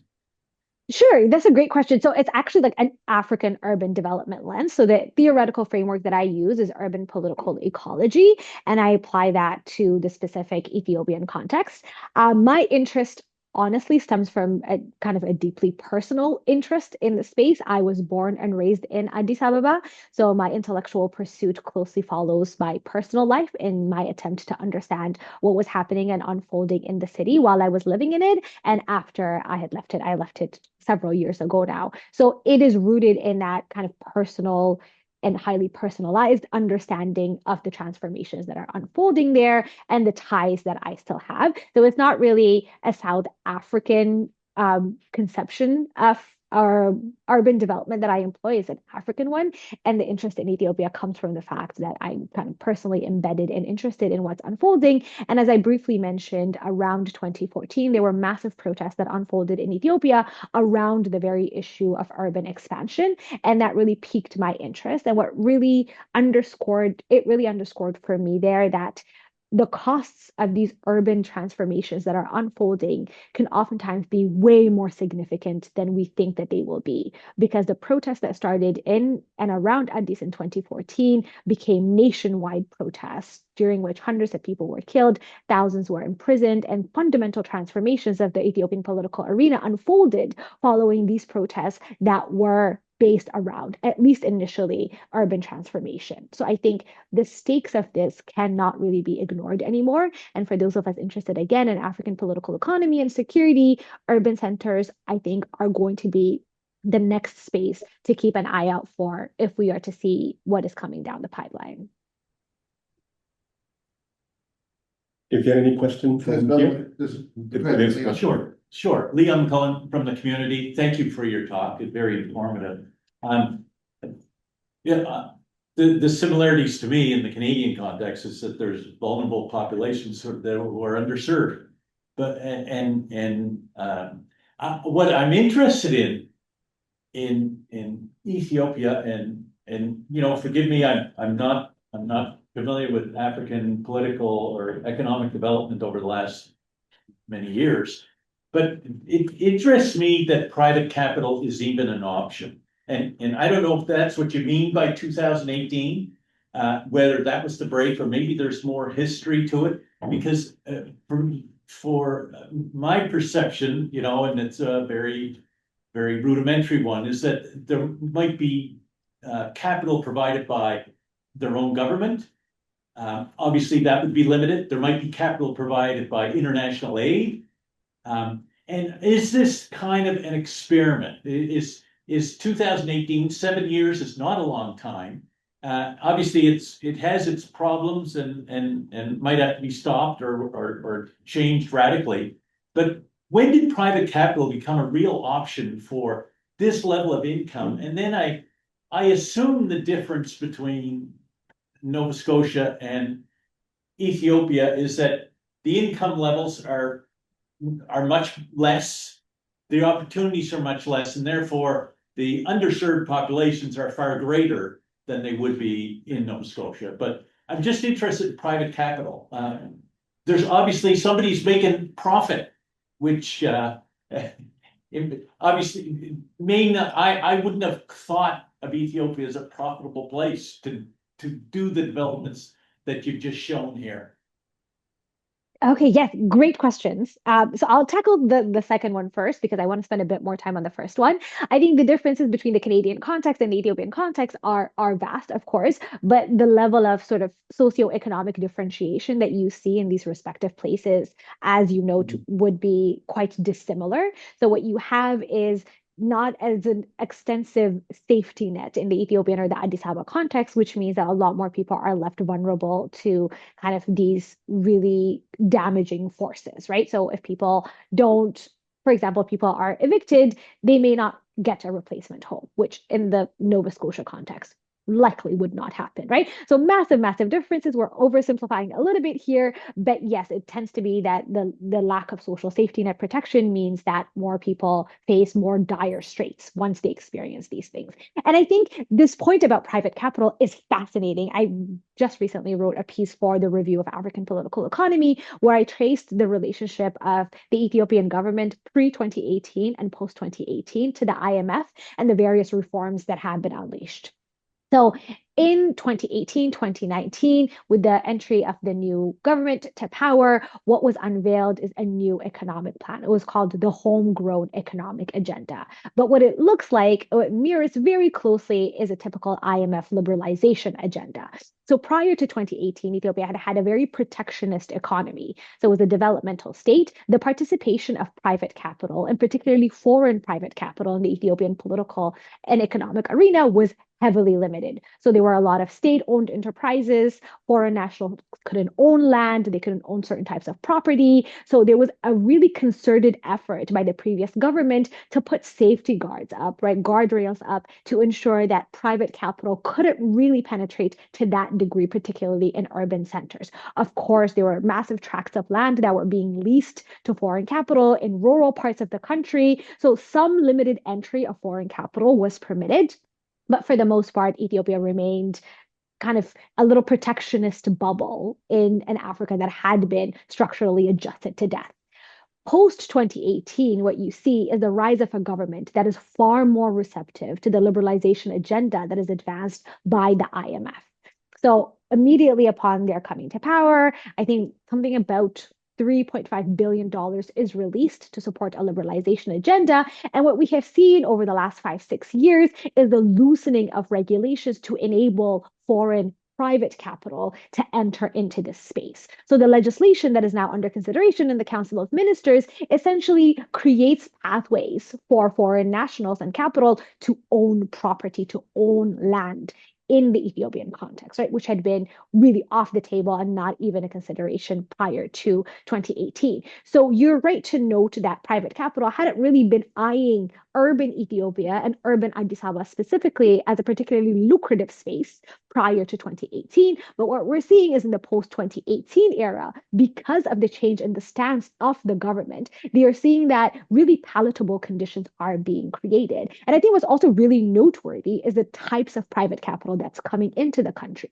Sure, that's a great question. So it's actually like an African urban development lens. So the theoretical framework that I use is urban political ecology, and I apply that to the specific Ethiopian context. My interest honestly stems from a kind of a deeply personal interest in the space. I was born and raised in Addis Ababa, so my intellectual pursuit closely follows my personal life in my attempt to understand what was happening and unfolding in the city while I was living in it. And after I had left it, I left it several years ago now. So it is rooted in that kind of personal and highly personalized understanding of the transformations that are unfolding there and the ties that I still have. So it's not really a South African conception of our urban development that I employ, is an African one. And the interest in Ethiopia comes from the fact that I'm kind of personally embedded and interested in what's unfolding. And as I briefly mentioned, around 2014, there were massive protests that unfolded in Ethiopia around the very issue of urban expansion. And that really piqued my interest. And what really underscored for me there that the costs of these urban transformations that are unfolding can oftentimes be way more significant than we think that they will be, because the protests that started in and around Addis in 2014 became nationwide protests, during which hundreds of people were killed, thousands were imprisoned, and fundamental transformations of the Ethiopian political arena unfolded following these protests that were based around, at least initially, urban transformation. So I think the stakes of this cannot really be ignored anymore. And for those of us interested again in African political economy and security, urban centers, I think, are going to be the next space to keep an eye out for if we are to see what is coming down the pipeline. If you have any questions from here, Sure. Liam Cohen from the community. Thank you for your talk. It's very informative. The similarities to me in the Canadian context is that there's vulnerable populations that are underserved. But what I'm interested in Ethiopia, and forgive me, I'm not familiar with African political or economic development over the last many years, but it interests me that private capital is even an option. And I don't know if that's what you mean by 2018, whether that was the break or maybe there's more history to it, because for my perception, and it's a very, very rudimentary one, is that there might be capital provided by their own government. Obviously, that would be limited. There might be capital provided by international aid. And is this kind of an experiment? Is 2018, 7 years is not a long time. Obviously, it has its problems and might have to be stopped or changed radically. But when did private capital become a real option for this level of income? And then I assume the difference between Nova Scotia and Ethiopia is that the income levels are much less, the opportunities are much less, and therefore the underserved populations are far greater than they would be in Nova Scotia. But I'm just interested in private capital. There's obviously somebody's making profit, which obviously may not, I wouldn't have thought of Ethiopia as a profitable place to do the developments that you've just shown here. Okay, yes, great questions. So I'll tackle the second one first because I want to spend a bit more time on the first one. I think the differences between the Canadian context and the Ethiopian context are vast, of course, but the level of sort of socioeconomic differentiation that you see in these respective places, as you know, would be quite dissimilar. So what you have is not as an extensive safety net in the Ethiopian or the Addis Ababa context, which means that a lot more people are left vulnerable to kind of these really damaging forces, right? So if people don't, for example, people are evicted, they may not get a replacement home, which in the Nova Scotia context likely would not happen, right? So massive, massive differences. We're oversimplifying a little bit here, but yes, it tends to be that the lack of social safety net protection means that more people face more dire straits once they experience these things. And I think this point about private capital is fascinating. I just recently wrote a piece for the Review of African Political Economy where I traced the relationship of the Ethiopian government pre-2018 and post-2018 to the IMF and the various reforms that have been unleashed. So in 2018, 2019, with the entry of the new government to power, what was unveiled is a new economic plan. It was called the Homegrown Economic Agenda. But what it looks like, what mirrors very closely, is a typical IMF liberalization agenda. So prior to 2018, Ethiopia had had a very protectionist economy. So it was a developmental state. The participation of private capital, and particularly foreign private capital in the Ethiopian political and economic arena, was heavily limited. So there were a lot of state-owned enterprises. Foreign nationals couldn't own land. They couldn't own certain types of property. So there was a really concerted effort by the previous government to put safety guards up, right, guardrails up to ensure that private capital couldn't really penetrate to that degree, particularly in urban centers. Of course, there were massive tracts of land that were being leased to foreign capital in rural parts of the country. So some limited entry of foreign capital was permitted. But for the most part, Ethiopia remained kind of a little protectionist bubble in an Africa that had been structurally adjusted to death. Post 2018, what you see is the rise of a government that is far more receptive to the liberalization agenda that is advanced by the IMF. So immediately upon their coming to power, I think something about $3.5 billion is released to support a liberalization agenda. And what we have seen over the last 5-6 years is the loosening of regulations to enable foreign private capital to enter into this space. So the legislation that is now under consideration in the Council of Ministers essentially creates pathways for foreign nationals and capital to own property, to own land in the Ethiopian context, right, which had been really off the table and not even a consideration prior to 2018. So you're right to note that private capital hadn't really been eyeing urban Ethiopia and urban Addis Ababa specifically as a particularly lucrative space prior to 2018. But what we're seeing is in the post-2018 era, because of the change in the stance of the government, they are seeing that really palatable conditions are being created. And I think what's also really noteworthy is the types of private capital that's coming into the country.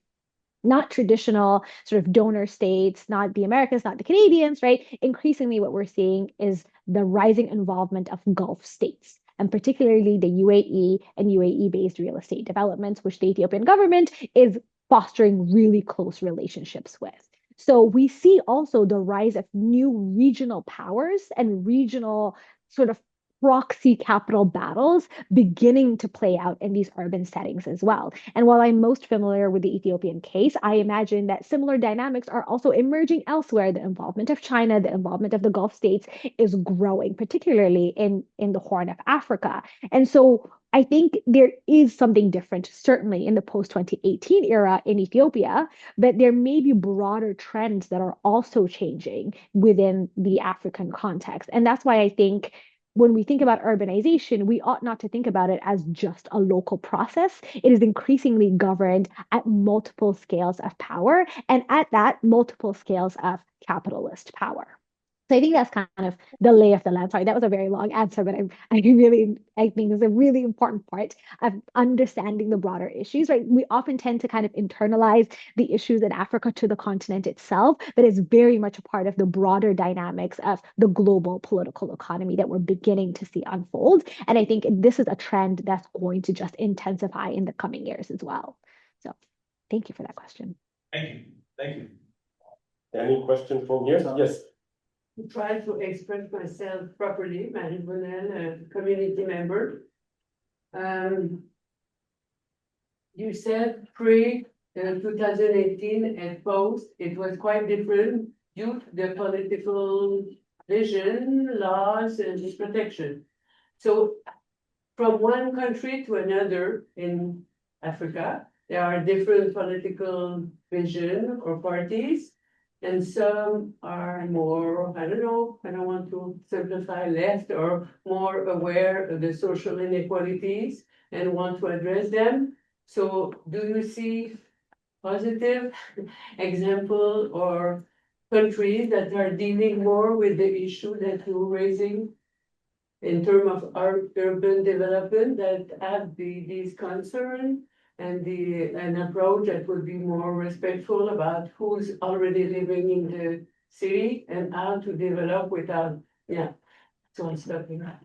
Not traditional sort of donor states, not the Americans, not the Canadians, right? Increasingly, what we're seeing is the rising involvement of Gulf states, and particularly the UAE and UAE-based real estate developments, which the Ethiopian government is fostering really close relationships with. So we see also the rise of new regional powers and regional sort of proxy capital battles beginning to play out in these urban settings as well. And while I'm most familiar with the Ethiopian case, I imagine that similar dynamics are also emerging elsewhere. The involvement of China, the involvement of the Gulf states is growing, particularly in the Horn of Africa. And so I think there is something different, certainly in the post-2018 era in Ethiopia, but there may be broader trends that are also changing within the African context. And that's why I think when we think about urbanization, we ought not to think about it as just a local process. It is increasingly governed at multiple scales of power and at that multiple scales of capitalist power. So I think that's kind of the lay of the land. Sorry, that was a very long answer, but I think it's a really important part of understanding the broader issues, right? We often tend to kind of internalize the issues in Africa to the continent itself, but it's very much a part of the broader dynamics of the global political economy that we're beginning to see unfold. And I think this is a trend that's going to just intensify in the coming years as well. So thank you for that question. Thank you. Thank you. Any question from here? Yes. To try to express myself properly, Marie-Bonel, a community member. You said pre-2018 and post, it was quite different due to the political vision, laws, and protection. So from one country to another in Africa, there are different political vision or parties. And some are more, I don't know, I don't want to simplify, left or more aware of the social inequalities and want to address them. So do you see positive example or countries that are dealing more with the issue that you're raising in terms of our urban development that have these concerns and an approach that would be more respectful about who's already living in the city and how to develop without, so I'm stopping that.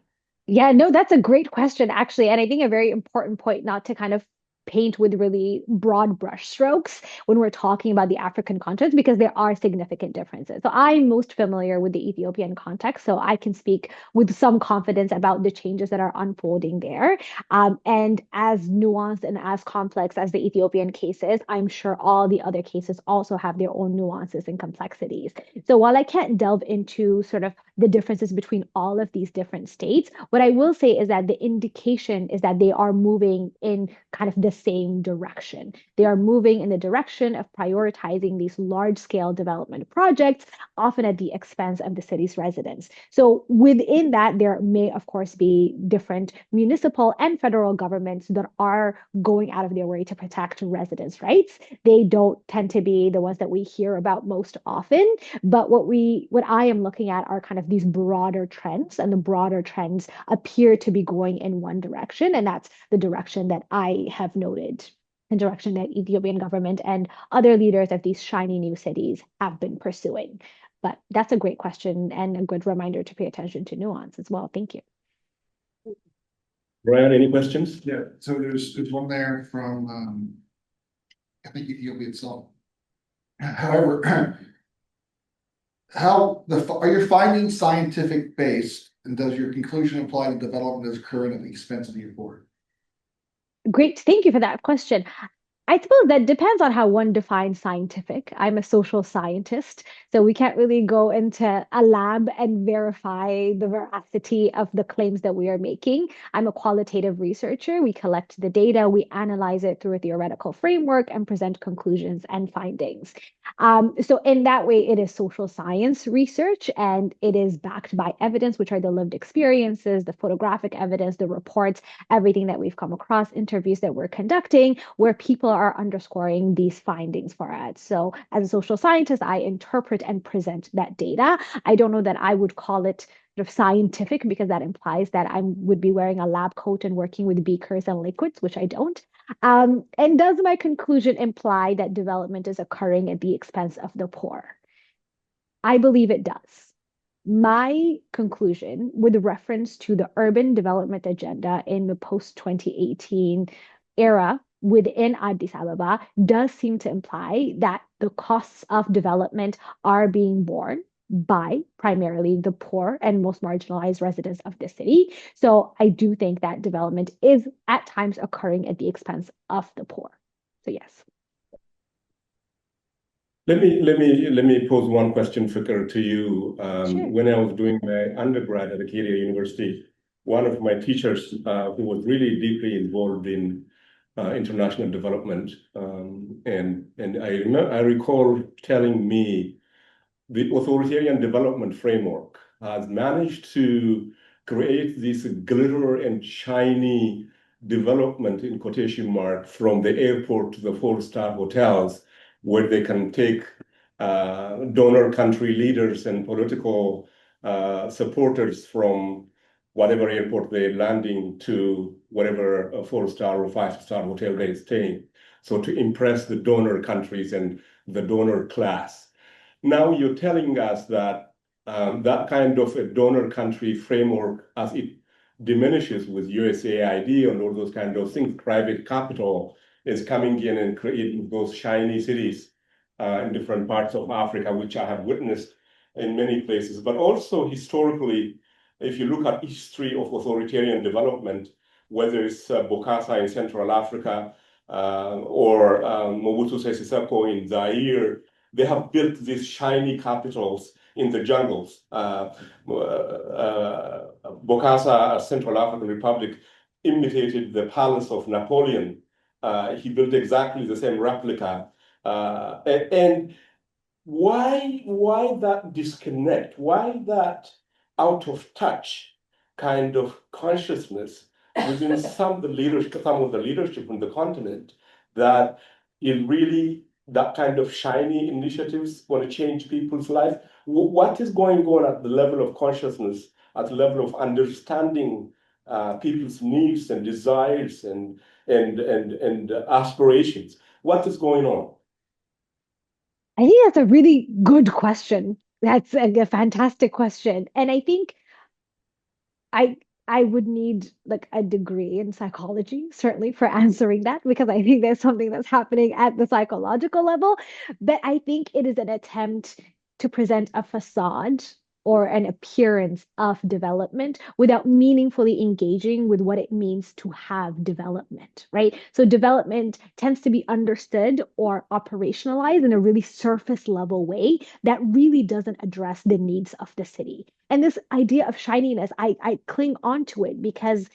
Yeah, no, that's a great question, actually. And I think a very important point not to kind of paint with really broad brush strokes when we're talking about the African continent, because there are significant differences. So I'm most familiar with the Ethiopian context, so I can speak with some confidence about the changes that are unfolding there. And as nuanced and as complex as the Ethiopian case is, I'm sure all the other cases also have their own nuances and complexities. So while I can't delve into sort of the differences between all of these different states, what I will say is that the indication is that they are moving in kind of the same direction. They are moving in the direction of prioritizing these large scale development projects, often at the expense of the city's residents. So within that, there may, of course, be different municipal and federal governments that are going out of their way to protect residents' rights. They don't tend to be the ones that we hear about most often, but what I am looking at are kind of these broader trends, and the broader trends appear to be going in one direction, and that's the direction that I have noted, the direction that Ethiopian government and other leaders of these shiny new cities have been pursuing. But that's a great question and a good reminder to pay attention to nuance as well. Thank you. Brian, any questions? Yeah, so there's one there from, I think Ethiopia itself. However, are your findings scientific based, and does your conclusion imply that development is occurring at the expense of the poor? Great. Thank you for that question. I suppose that depends on how one defines scientific. I'm a social scientist, so we can't really go into a lab and verify the veracity of the claims that we are making. I'm a qualitative researcher. We collect the data, we analyze it through a theoretical framework, and present conclusions and findings. So in that way, it is social science research, and it is backed by evidence, which are the lived experiences, the photographic evidence, the reports, everything that we've come across, interviews that we're conducting, where people are underscoring these findings for us. So as a social scientist, I interpret and present that data. I don't know that I would call it sort of scientific, because that implies that I would be wearing a lab coat and working with beakers and liquids, which I don't. And does my conclusion imply that development is occurring at the expense of the poor? I believe it does. My conclusion, with reference to the urban development agenda in the post-2018 era within Addis Ababa, does seem to imply that the costs of development are being borne by primarily the poor and most marginalized residents of the city. So I do think that development is at times occurring at the expense of the poor. So yes. Let me pose one question, Fikir, to you. Sure. When I was doing my undergrad at Acadia University, one of my teachers who was really deeply involved in international development, and I recall telling me the authoritarian development framework has managed to create this glitter and shiny development, in quotation mark, from the airport to the four-star hotels, where they can take donor country leaders and political supporters from whatever airport they're landing to whatever four-star or five-star hotel they're staying. So to impress the donor countries and the donor class. Now you're telling us that that kind of a donor country framework, as it diminishes with USAID and all those kind of things, private capital is coming in and creating those shiny cities in different parts of Africa, which I have witnessed in many places. But also historically, if you look at history of authoritarian development, whether it's Bokassa in Central Africa or Mobutu Sese Seko in Zaire, they have built these shiny capitals in the jungles. Bokassa, Central African Republic, imitated the palace of Napoleon. He built exactly the same replica. And why that disconnect? Why that out of touch kind of consciousness within some of the leadership on the continent? that is really that kind of shiny initiatives going to change people's life? What is going on at the level of consciousness, at the level of understanding people's needs and desires and aspirations? What is going on? I think that's a really good question. That's a fantastic question. And I think I I would need like a degree in psychology, certainly for answering that, because I think there's something that's happening at the psychological level. But I think it is an attempt to present a facade or an appearance of development without meaningfully engaging with what it means to have development, right? So development tends to be understood or operationalized in a really surface level way that really doesn't address the needs of the city. And this idea of shininess, I cling on to it because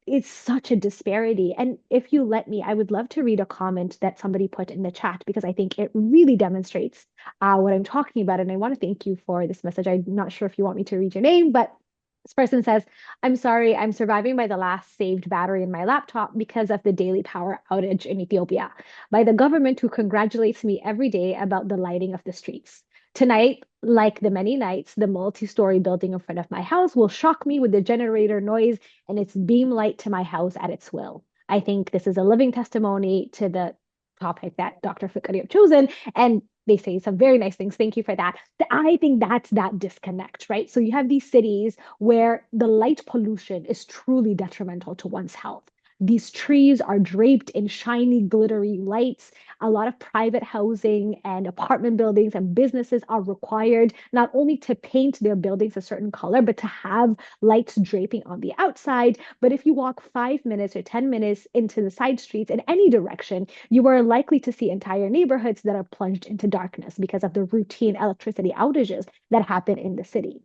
it's such a disparity. And if you let me, I would love to read a comment that somebody put in the chat because I think it really demonstrates what I'm talking about. And I want to thank you for this message. I'm not sure if you want me to read your name, but this person says, I'm sorry, I'm surviving by the last saved battery in my laptop because of the daily power outage in Ethiopia by the government who congratulates me every day about the lighting of the streets. Tonight, like the many nights, the multi-story building in front of my house will shock me with the generator noise and its beam light to my house at its will. I think this is a living testimony to the topic that Dr. Fikir have chosen. And they say some very nice things. Thank you for that. I think that's that disconnect, right? So you have these cities where the light pollution is truly detrimental to one's health. These trees are draped in shiny, glittery lights. A lot of private housing and apartment buildings and businesses are required not only to paint their buildings a certain color, but to have lights draping on the outside. But if you walk 5 minutes or 10 minutes into the side streets in any direction, you are likely to see entire neighborhoods that are plunged into darkness because of the routine electricity outages that happen in the city.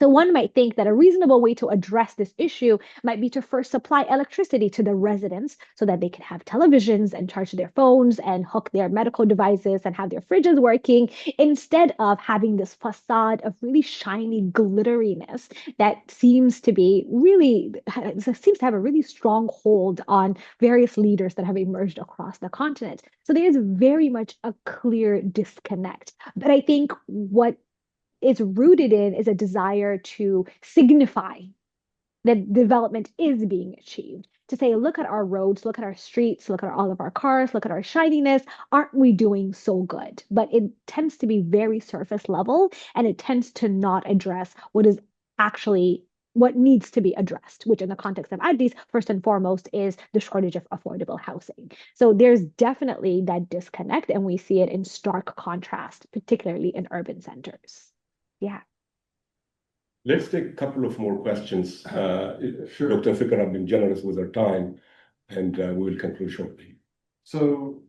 So one might think that a reasonable way to address this issue might be to first supply electricity to the residents so that they can have televisions and charge their phones and hook their medical devices and have their fridges working instead of having this facade of really shiny glitteriness that seems to be really seems to have a really strong hold on various leaders that have emerged across the continent. So there is very much a clear disconnect. But I think what it's rooted in is a desire to signify that development is being achieved. To say, look at our roads, look at our streets, look at all of our cars, look at our shininess. Aren't we doing so good? But it tends to be very surface level and it tends to not address what is actually what needs to be addressed, which in the context of Addis, first and foremost, is the shortage of affordable housing. So there's definitely that disconnect, and we see it in stark contrast, particularly in urban centers. Yeah. Let's take a couple of more questions. Sure. Dr. Fikir have been generous with our time, and we will conclude shortly. So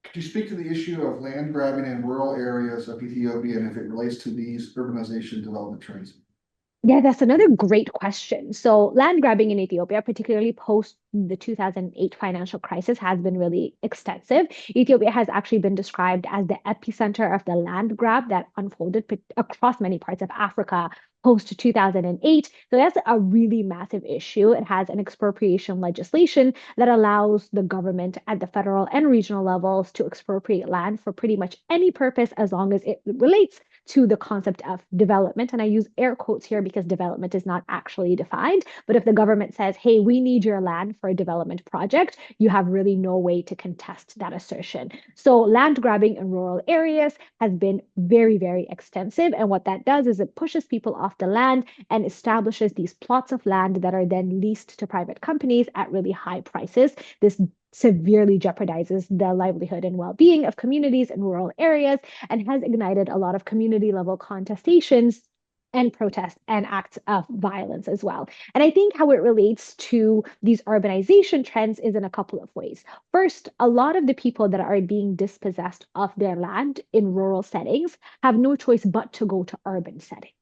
could you speak to the issue of land grabbing in rural areas of Ethiopia and if it relates to these urbanization development trends? Yeah, that's another great question. So, land grabbing in Ethiopia, particularly post the 2008 financial crisis, has been really extensive. Ethiopia has actually been described as the epicenter of the land grab that unfolded across many parts of Africa post 2008. So, that's a really massive issue. It has an expropriation legislation that allows the government at the federal and regional levels to expropriate land for pretty much any purpose as long as it relates to the concept of development. And I use air quotes here because development is not actually defined. But if the government says, hey, we need your land for a development project, you have really no way to contest that assertion. So land grabbing in rural areas has been very, very extensive. And what that does is it pushes people off the land and establishes these plots of land that are then leased to private companies at really high prices. This severely jeopardizes the livelihood and well-being of communities in rural areas and has ignited a lot of community level contestations and protests and acts of violence as well. And I think how it relates to these urbanization trends is in a couple of ways. First, a lot of the people that are being dispossessed of their land in rural settings have no choice but to go to urban settings.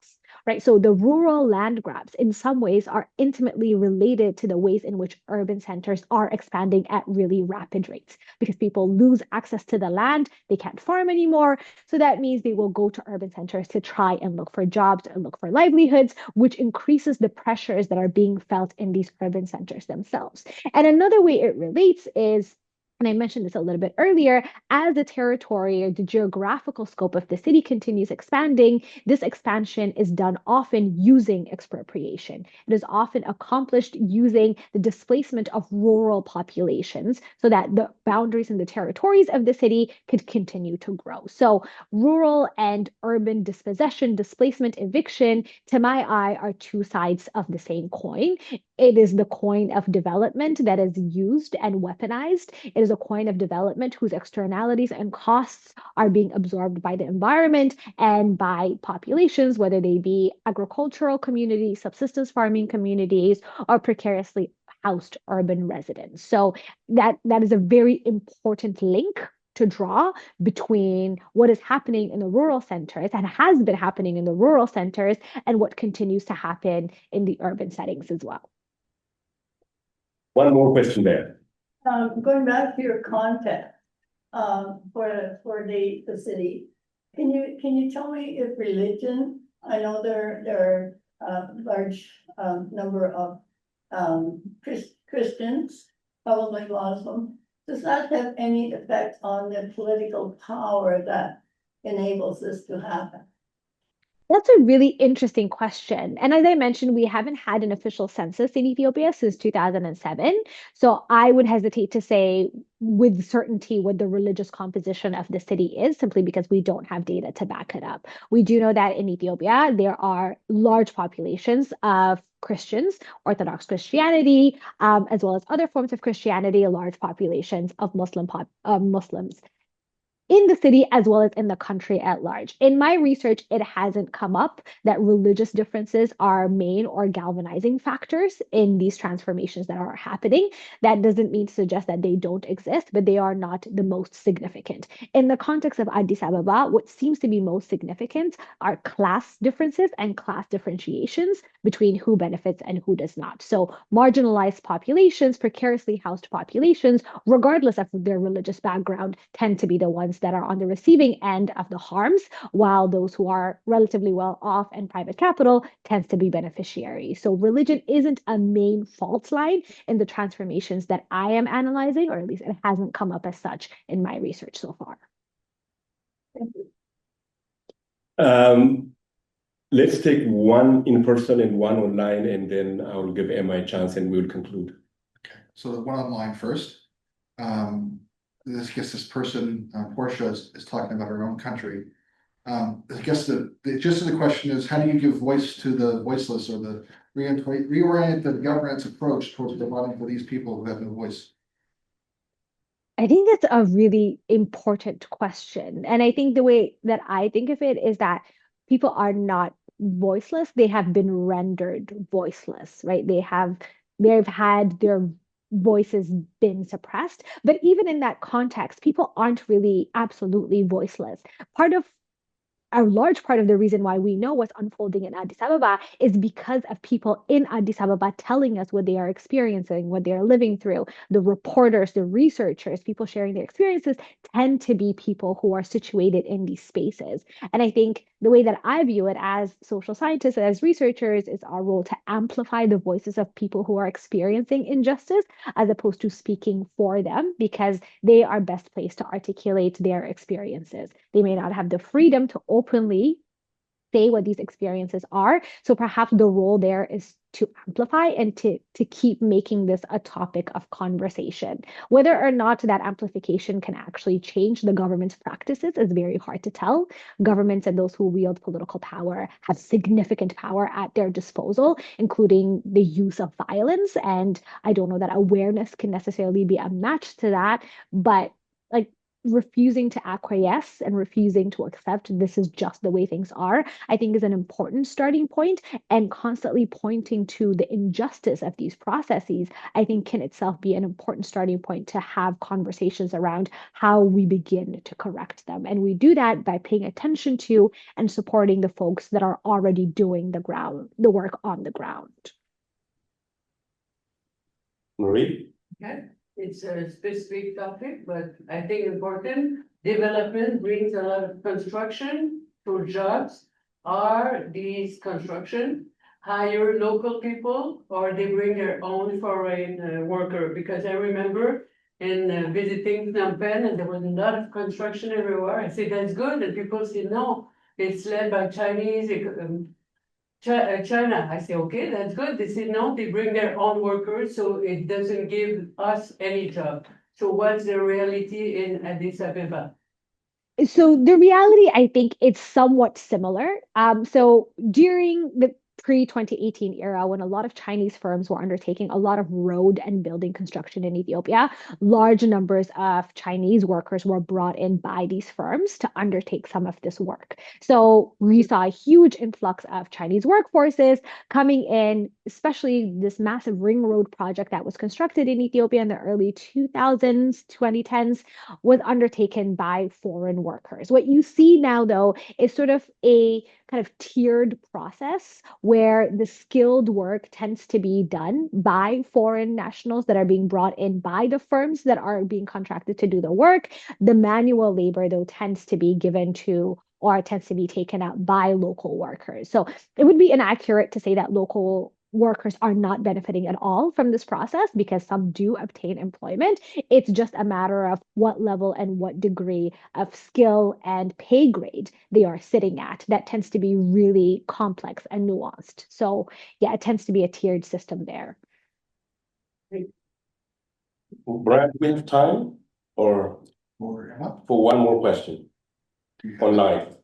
Right. So the rural land grabs in some ways are intimately related to the ways in which urban centers are expanding at really rapid rates because people lose access to the land. They can't farm anymore. So that means they will go to urban centers to try and look for jobs and look for livelihoods, which increases the pressures that are being felt in these urban centers themselves. And another way it relates is and I mentioned this a little bit earlier, as the territory or the geographical scope of the city continues expanding, this expansion is done often using expropriation. It is often accomplished using the displacement of rural populations so that the boundaries and the territories of the city could continue to grow. So rural and urban dispossession, displacement, eviction, to my eye, are two sides of the same coin. It is the coin of development that is used and weaponized. It is a coin of development whose externalities and costs are being absorbed by the environment and by populations, whether they be agricultural communities, subsistence farming communities, or precariously housed urban residents. So that is a very important link to draw between what is happening in the rural centers and has been happening in the rural centers and what continues to happen in the urban settings as well. One more question there. Going back to your content, for the city, can you tell me if religion, I know there are large, number of, Christians, probably Muslim, does that have any effect on the political power that enables this to happen? That's a really interesting question. And as I mentioned, we haven't had an official census in Ethiopia since 2007. So I would hesitate to say with certainty what the religious composition of the city is, simply because we don't have data to back it up. We do know that in Ethiopia, there are large populations of Christians, Orthodox Christianity, as well as other forms of Christianity, large populations of Muslims in the city as well as in the country at large. In my research, it hasn't come up that religious differences are main or galvanizing factors in these transformations that are happening. That doesn't mean to suggest that they don't exist, but they are not the most significant. In the context of Addis Ababa, what seems to be most significant are class differences and class differentiations between who benefits and who does not. So marginalized populations, precariously housed populations, regardless of their religious background, tend to be the ones that are on the receiving end of the harms, while those who are relatively well off and private capital tends to be beneficiaries. So religion isn't a main fault line in the transformations that I am analyzing, or at least it hasn't come up as such in my research so far. Thank you. Let's take one in person and one online, and then I will give Emma a chance and we'll conclude. Okay, so the one online first. This person, Portia, is talking about her own country. I guess the gist of the question is, how do you give voice to the voiceless, or the reorient the government's approach towards providing for these people who have no voice? I think that's a really important question. And I think the way that I think of it is that people are not voiceless, they have been rendered voiceless, right? They've had their voices been suppressed. But even in that context, people aren't really absolutely voiceless. A large part of the reason why we know what's unfolding in Addis Ababa is because of people in Addis Ababa telling us what they are experiencing, what they are living through. The reporters, the researchers, people sharing their experiences tend to be people who are situated in these spaces. And I think the way that I view it as social scientists and as researchers is our role to amplify the voices of people who are experiencing injustice as opposed to speaking for them, because they are best placed to articulate their experiences. They may not have the freedom to openly say what these experiences are. So perhaps the role there is to amplify and to keep making this a topic of conversation. Whether or not that amplification can actually change the government's practices is very hard to tell. Governments and those who wield political power have significant power at their disposal, including the use of violence. And I don't know that awareness can necessarily be a match to that, but like refusing to acquiesce and refusing to accept this is just the way things are, I think is an important starting point. And constantly pointing to the injustice of these processes, I think can itself be an important starting point to have conversations around how we begin to correct them. And we do that by paying attention to and supporting the folks that are already doing the work on the ground. Marie? Okay, it's a specific topic, but I think important. Development brings a lot of construction for jobs. Are these construction hire local people, or they bring their own foreign worker? Because I remember in visiting Phnom Penh, and there was a lot of construction everywhere. I said, that's good, and people said, no, it's led by Chinese, China. I say, okay, that's good. They said, no, they bring their own workers, so it doesn't give us any job. So what's the reality in Addis Ababa? So the reality, I think it's somewhat similar. So during the pre-2018 era, when a lot of Chinese firms were undertaking a lot of road and building construction in Ethiopia, large numbers of Chinese workers were brought in by these firms to undertake some of this work. So we saw a huge influx of Chinese workforces coming in, especially this massive ring road project that was constructed in Ethiopia in the early 2000s, 2010s was undertaken by foreign workers. What you see now, though, is sort of a kind of tiered process where the skilled work tends to be done by foreign nationals that are being brought in by the firms that are being contracted to do the work. The manual labor, though, tends to be given to or tends to be taken up by local workers. So it would be inaccurate to say that local workers are not benefiting at all from this process because some do obtain employment. It's just a matter of what level and what degree of skill and pay grade they are sitting at. That tends to be really complex and nuanced. So, yeah, it tends to be a tiered system there. Brad, do we have time or Or, for one more question do you have- online?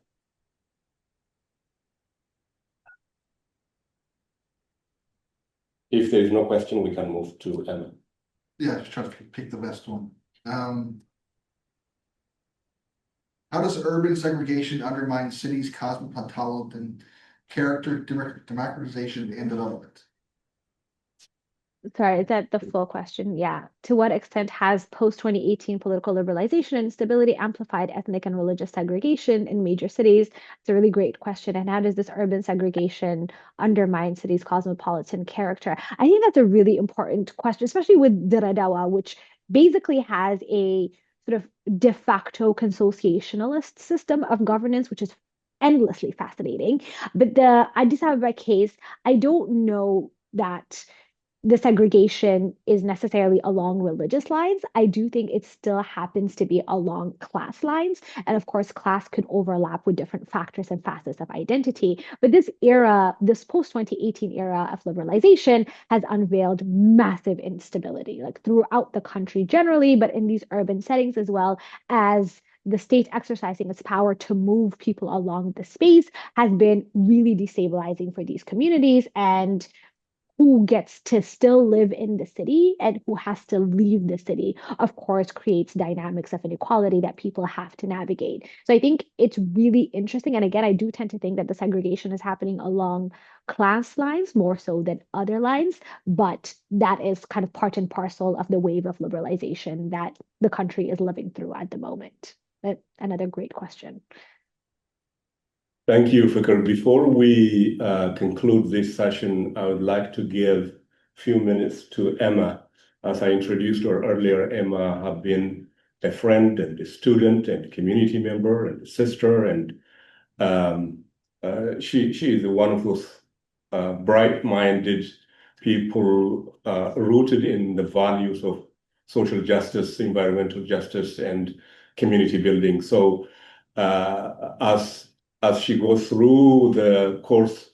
If there's no question, we can move to Emma. Yeah, just try to pick the best one. How does urban segregation undermine cities' cosmopolitan character, democratization, and development? Sorry, is that the full question? Yeah. To what extent has post-2018 political liberalization and instability amplified ethnic and religious segregation in major cities? It's a really great question. And how does this urban segregation undermine cities' cosmopolitan character? I think that's a really important question, especially with Diradawa, which basically has a sort of de facto consociationalist system of governance, which is endlessly fascinating. But the Addis Ababa case, I don't know that the segregation is necessarily along religious lines. I do think it still happens to be along class lines. And of course, class could overlap with different factors and facets of identity. But this era, this post 2018 era of liberalization has unveiled massive instability, like throughout the country generally, but in these urban settings as well, as the state exercising its power to move people along the space has been really destabilizing for these communities. And who gets to still live in the city and who has to leave the city, of course, creates dynamics of inequality that people have to navigate. So I think it's really interesting. And again, I do tend to think that the segregation is happening along class lines more so than other lines, but that is kind of part and parcel of the wave of liberalization that the country is living through at the moment. But another great question. Thank you, Fikir. Before we conclude this session, I would like to give a few minutes to Emma. As I introduced her earlier, Emma has been a friend and a student and a community member and a sister, and she is one of those bright-minded people rooted in the values of social justice, environmental justice, and community building. So as she goes through the course,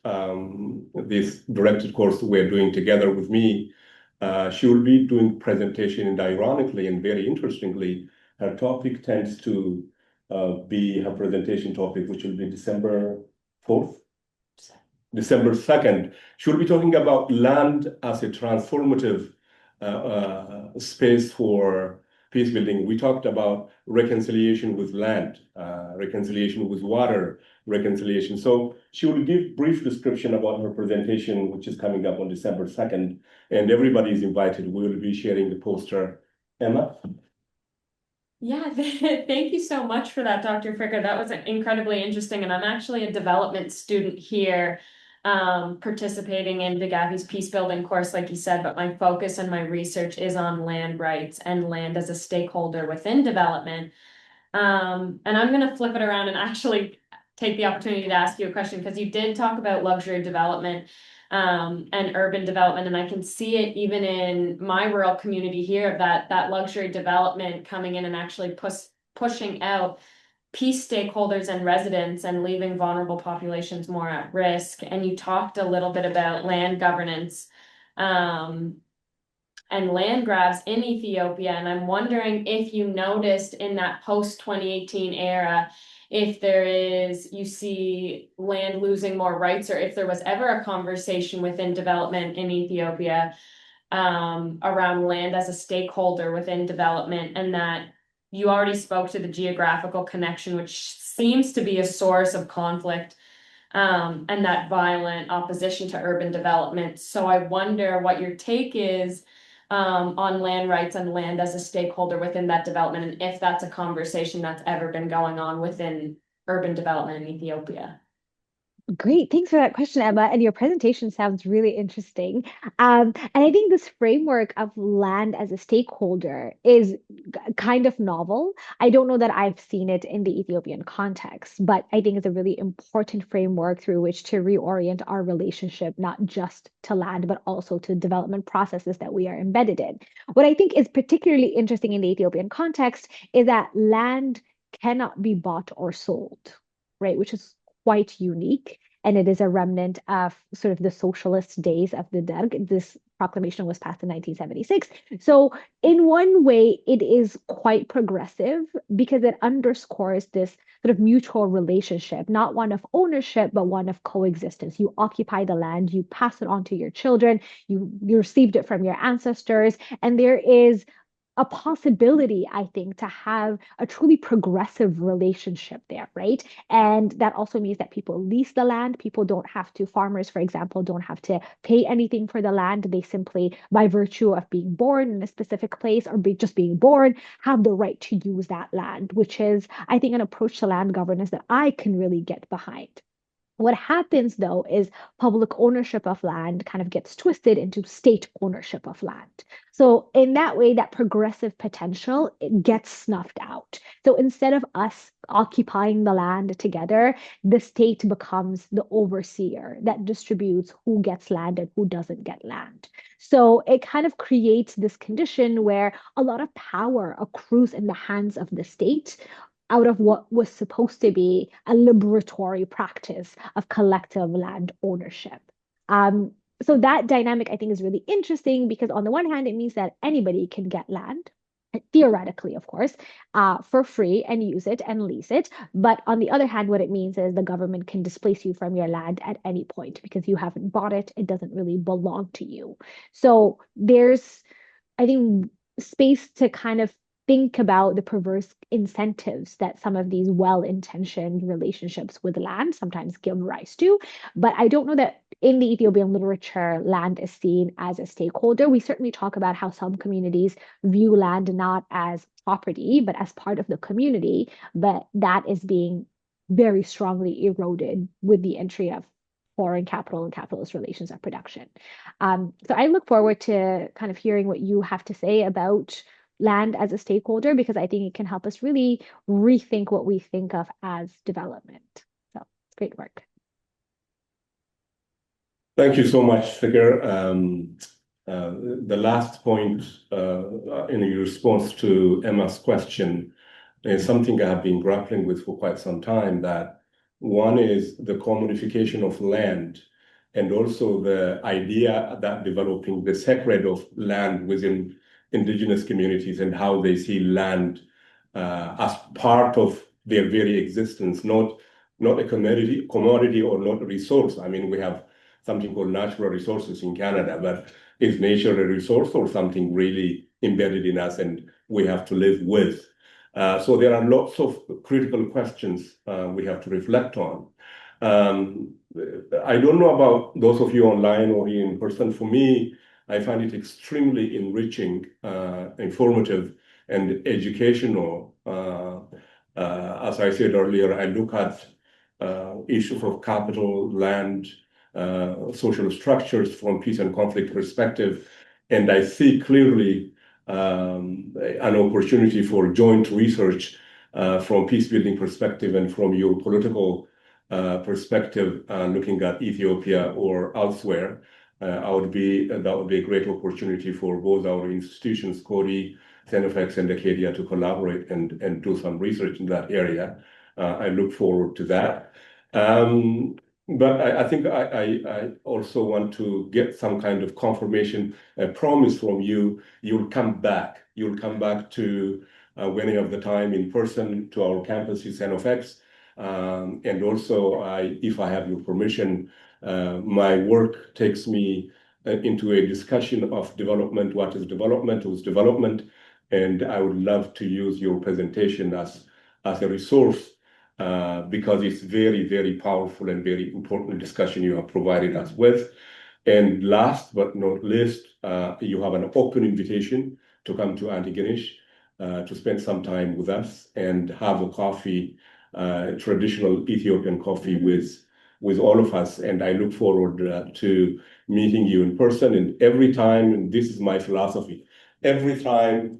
this directed course we're doing together with me, she will be doing presentation, and ironically and very interestingly, her topic tends to be her presentation topic, which will be December 4th, December 2nd. She will be talking about land as a transformative space for peace building. We talked about reconciliation with land, reconciliation with water, reconciliation. So she will give brief description about her presentation, which is coming up on December 2nd, and everybody is invited. We will be sharing the poster. Emma? Yeah, thank you so much for that, Dr. Fricker. That was incredibly interesting. And I'm actually a development student here, participating in Degavi's peace building course, like you said, but my focus and my research is on land rights and land as a stakeholder within development. And I'm going to flip it around and actually take the opportunity to ask you a question, because you did talk about luxury development and urban development, and I can see it even in my rural community here, that luxury development coming in and actually pushing out peace stakeholders and residents and leaving vulnerable populations more at risk. And you talked a little bit about land governance and land grabs in Ethiopia. And I'm wondering if you noticed in that post-2018 era, if you see land losing more rights, or if there was ever a conversation within development in Ethiopia around land as a stakeholder within development, and that you already spoke to the geographical connection, which seems to be a source of conflict and that violent opposition to urban development. So I wonder what your take is on land rights and land as a stakeholder within that development, and if that's a conversation that's ever been going on within urban development in Ethiopia. Great. Thanks for that question, Emma. And your presentation sounds really interesting. And I think this framework of land as a stakeholder is kind of novel. I don't know that I've seen it in the Ethiopian context, but I think it's a really important framework through which to reorient our relationship, not just to land, but also to development processes that we are embedded in. What I think is particularly interesting in the Ethiopian context is that land cannot be bought or sold, right? Which is quite unique. And it is a remnant of sort of the socialist days of the Derg. This proclamation was passed in 1976. So in one way, it is quite progressive because it underscores this sort of mutual relationship, not one of ownership, but one of coexistence. You occupy the land, you pass it on to your children, you received it from your ancestors, and there is a possibility, I think, to have a truly progressive relationship there, right? And that also means that people lease the land. People don't have to, farmers, for example, don't have to pay anything for the land. They simply, by virtue of being born in a specific place or just being born, have the right to use that land, which is, I think, an approach to land governance that I can really get behind. What happens, though, is public ownership of land kind of gets twisted into state ownership of land. So in that way, that progressive potential, it gets snuffed out. So instead of us occupying the land together, the state becomes the overseer that distributes who gets land and who doesn't get land. So it kind of creates this condition where a lot of power accrues in the hands of the state out of what was supposed to be a liberatory practice of collective land ownership. So that dynamic, I think, is really interesting because on the one hand, it means that anybody can get land, theoretically, of course, for free and use it and lease it. But on the other hand, what it means is the government can displace you from your land at any point because you haven't bought it. It doesn't really belong to you. So there's, I think, space to kind of think about the perverse incentives that some of these well-intentioned relationships with land sometimes give rise to. But I don't know that in the Ethiopian literature, land is seen as a stakeholder. We certainly talk about how some communities view land not as property, but as part of the community. But that is being very strongly eroded with the entry of foreign capital and capitalist relations of production. So I look forward to kind of hearing what you have to say about land as a stakeholder, because I think it can help us really rethink what we think of as development. So great work. Thank you so much, Fikir. The last point in your response to Emma's question is something I have been grappling with for quite some time, that one is the commodification of land, and also the idea that developing the sacred of land within indigenous communities and how they see land as part of their very existence, not a commodity or not a resource. I mean, we have something called natural resources in Canada, but is nature a resource or something really embedded in us and we have to live with? So there are lots of critical questions we have to reflect on. I don't know about those of you online or here in person. For me, I find it extremely enriching, informative, and educational. As I said earlier, I look at issues of capital, land, social structures from peace and conflict perspective, and I see clearly an opportunity for joint research from peace building perspective and from your political perspective, looking at Ethiopia or elsewhere, that would be a great opportunity for both our institutions, Coady, Xenofex, and Acadia, to collaborate and do some research in that area. I look forward to that. But I think I also want to get some kind of confirmation, a promise from you. You'll come back. You'll come back to any of the time in person to our campus in Xenofex. And also, if I have your permission, my work takes me into a discussion of development, what is development, who's development, and I would love to use your presentation as a resource because it's very, very powerful and very important discussion you have provided us with. And last but not least, you have an open invitation to come to Antigonish to spend some time with us and have a coffee, traditional Ethiopian coffee with all of us. And I look forward to meeting you in person. And every time, and this is my philosophy, every time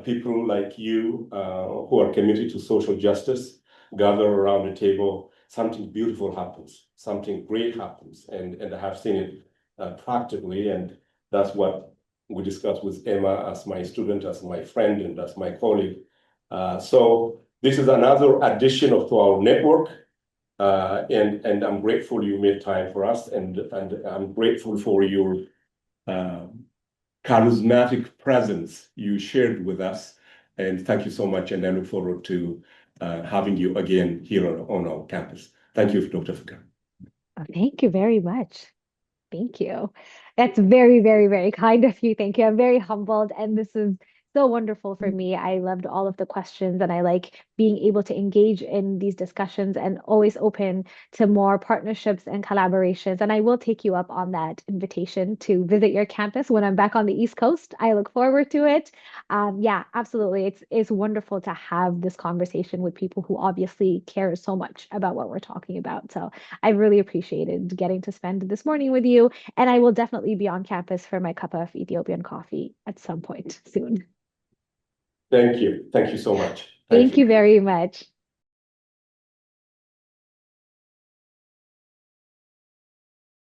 people like you who are committed to social justice gather around the table, something beautiful happens, something great happens. And I have seen it practically, and that's what we discussed with Emma as my student, as my friend, and as my colleague. So this is another addition to our network, and I'm grateful you made time for us, and I'm grateful for your charismatic presence you shared with us. And thank you so much, and I look forward to having you again here on our campus. Thank you, Dr. Fikir. Thank you very much. Thank you. That's very, very, very kind of you. Thank you. I'm very humbled, and this is so wonderful for me. I loved all of the questions, and I like being able to engage in these discussions and always open to more partnerships and collaborations. And I will take you up on that invitation to visit your campus when I'm back on the East Coast. I look forward to it. Yeah, absolutely. It's wonderful to have this conversation with people who obviously care so much about what we're talking about. So I really appreciated getting to spend this morning with you. And I will definitely be on campus for my cup of Ethiopian coffee at some point soon. Thank you. Thank you so much. Thank you very much.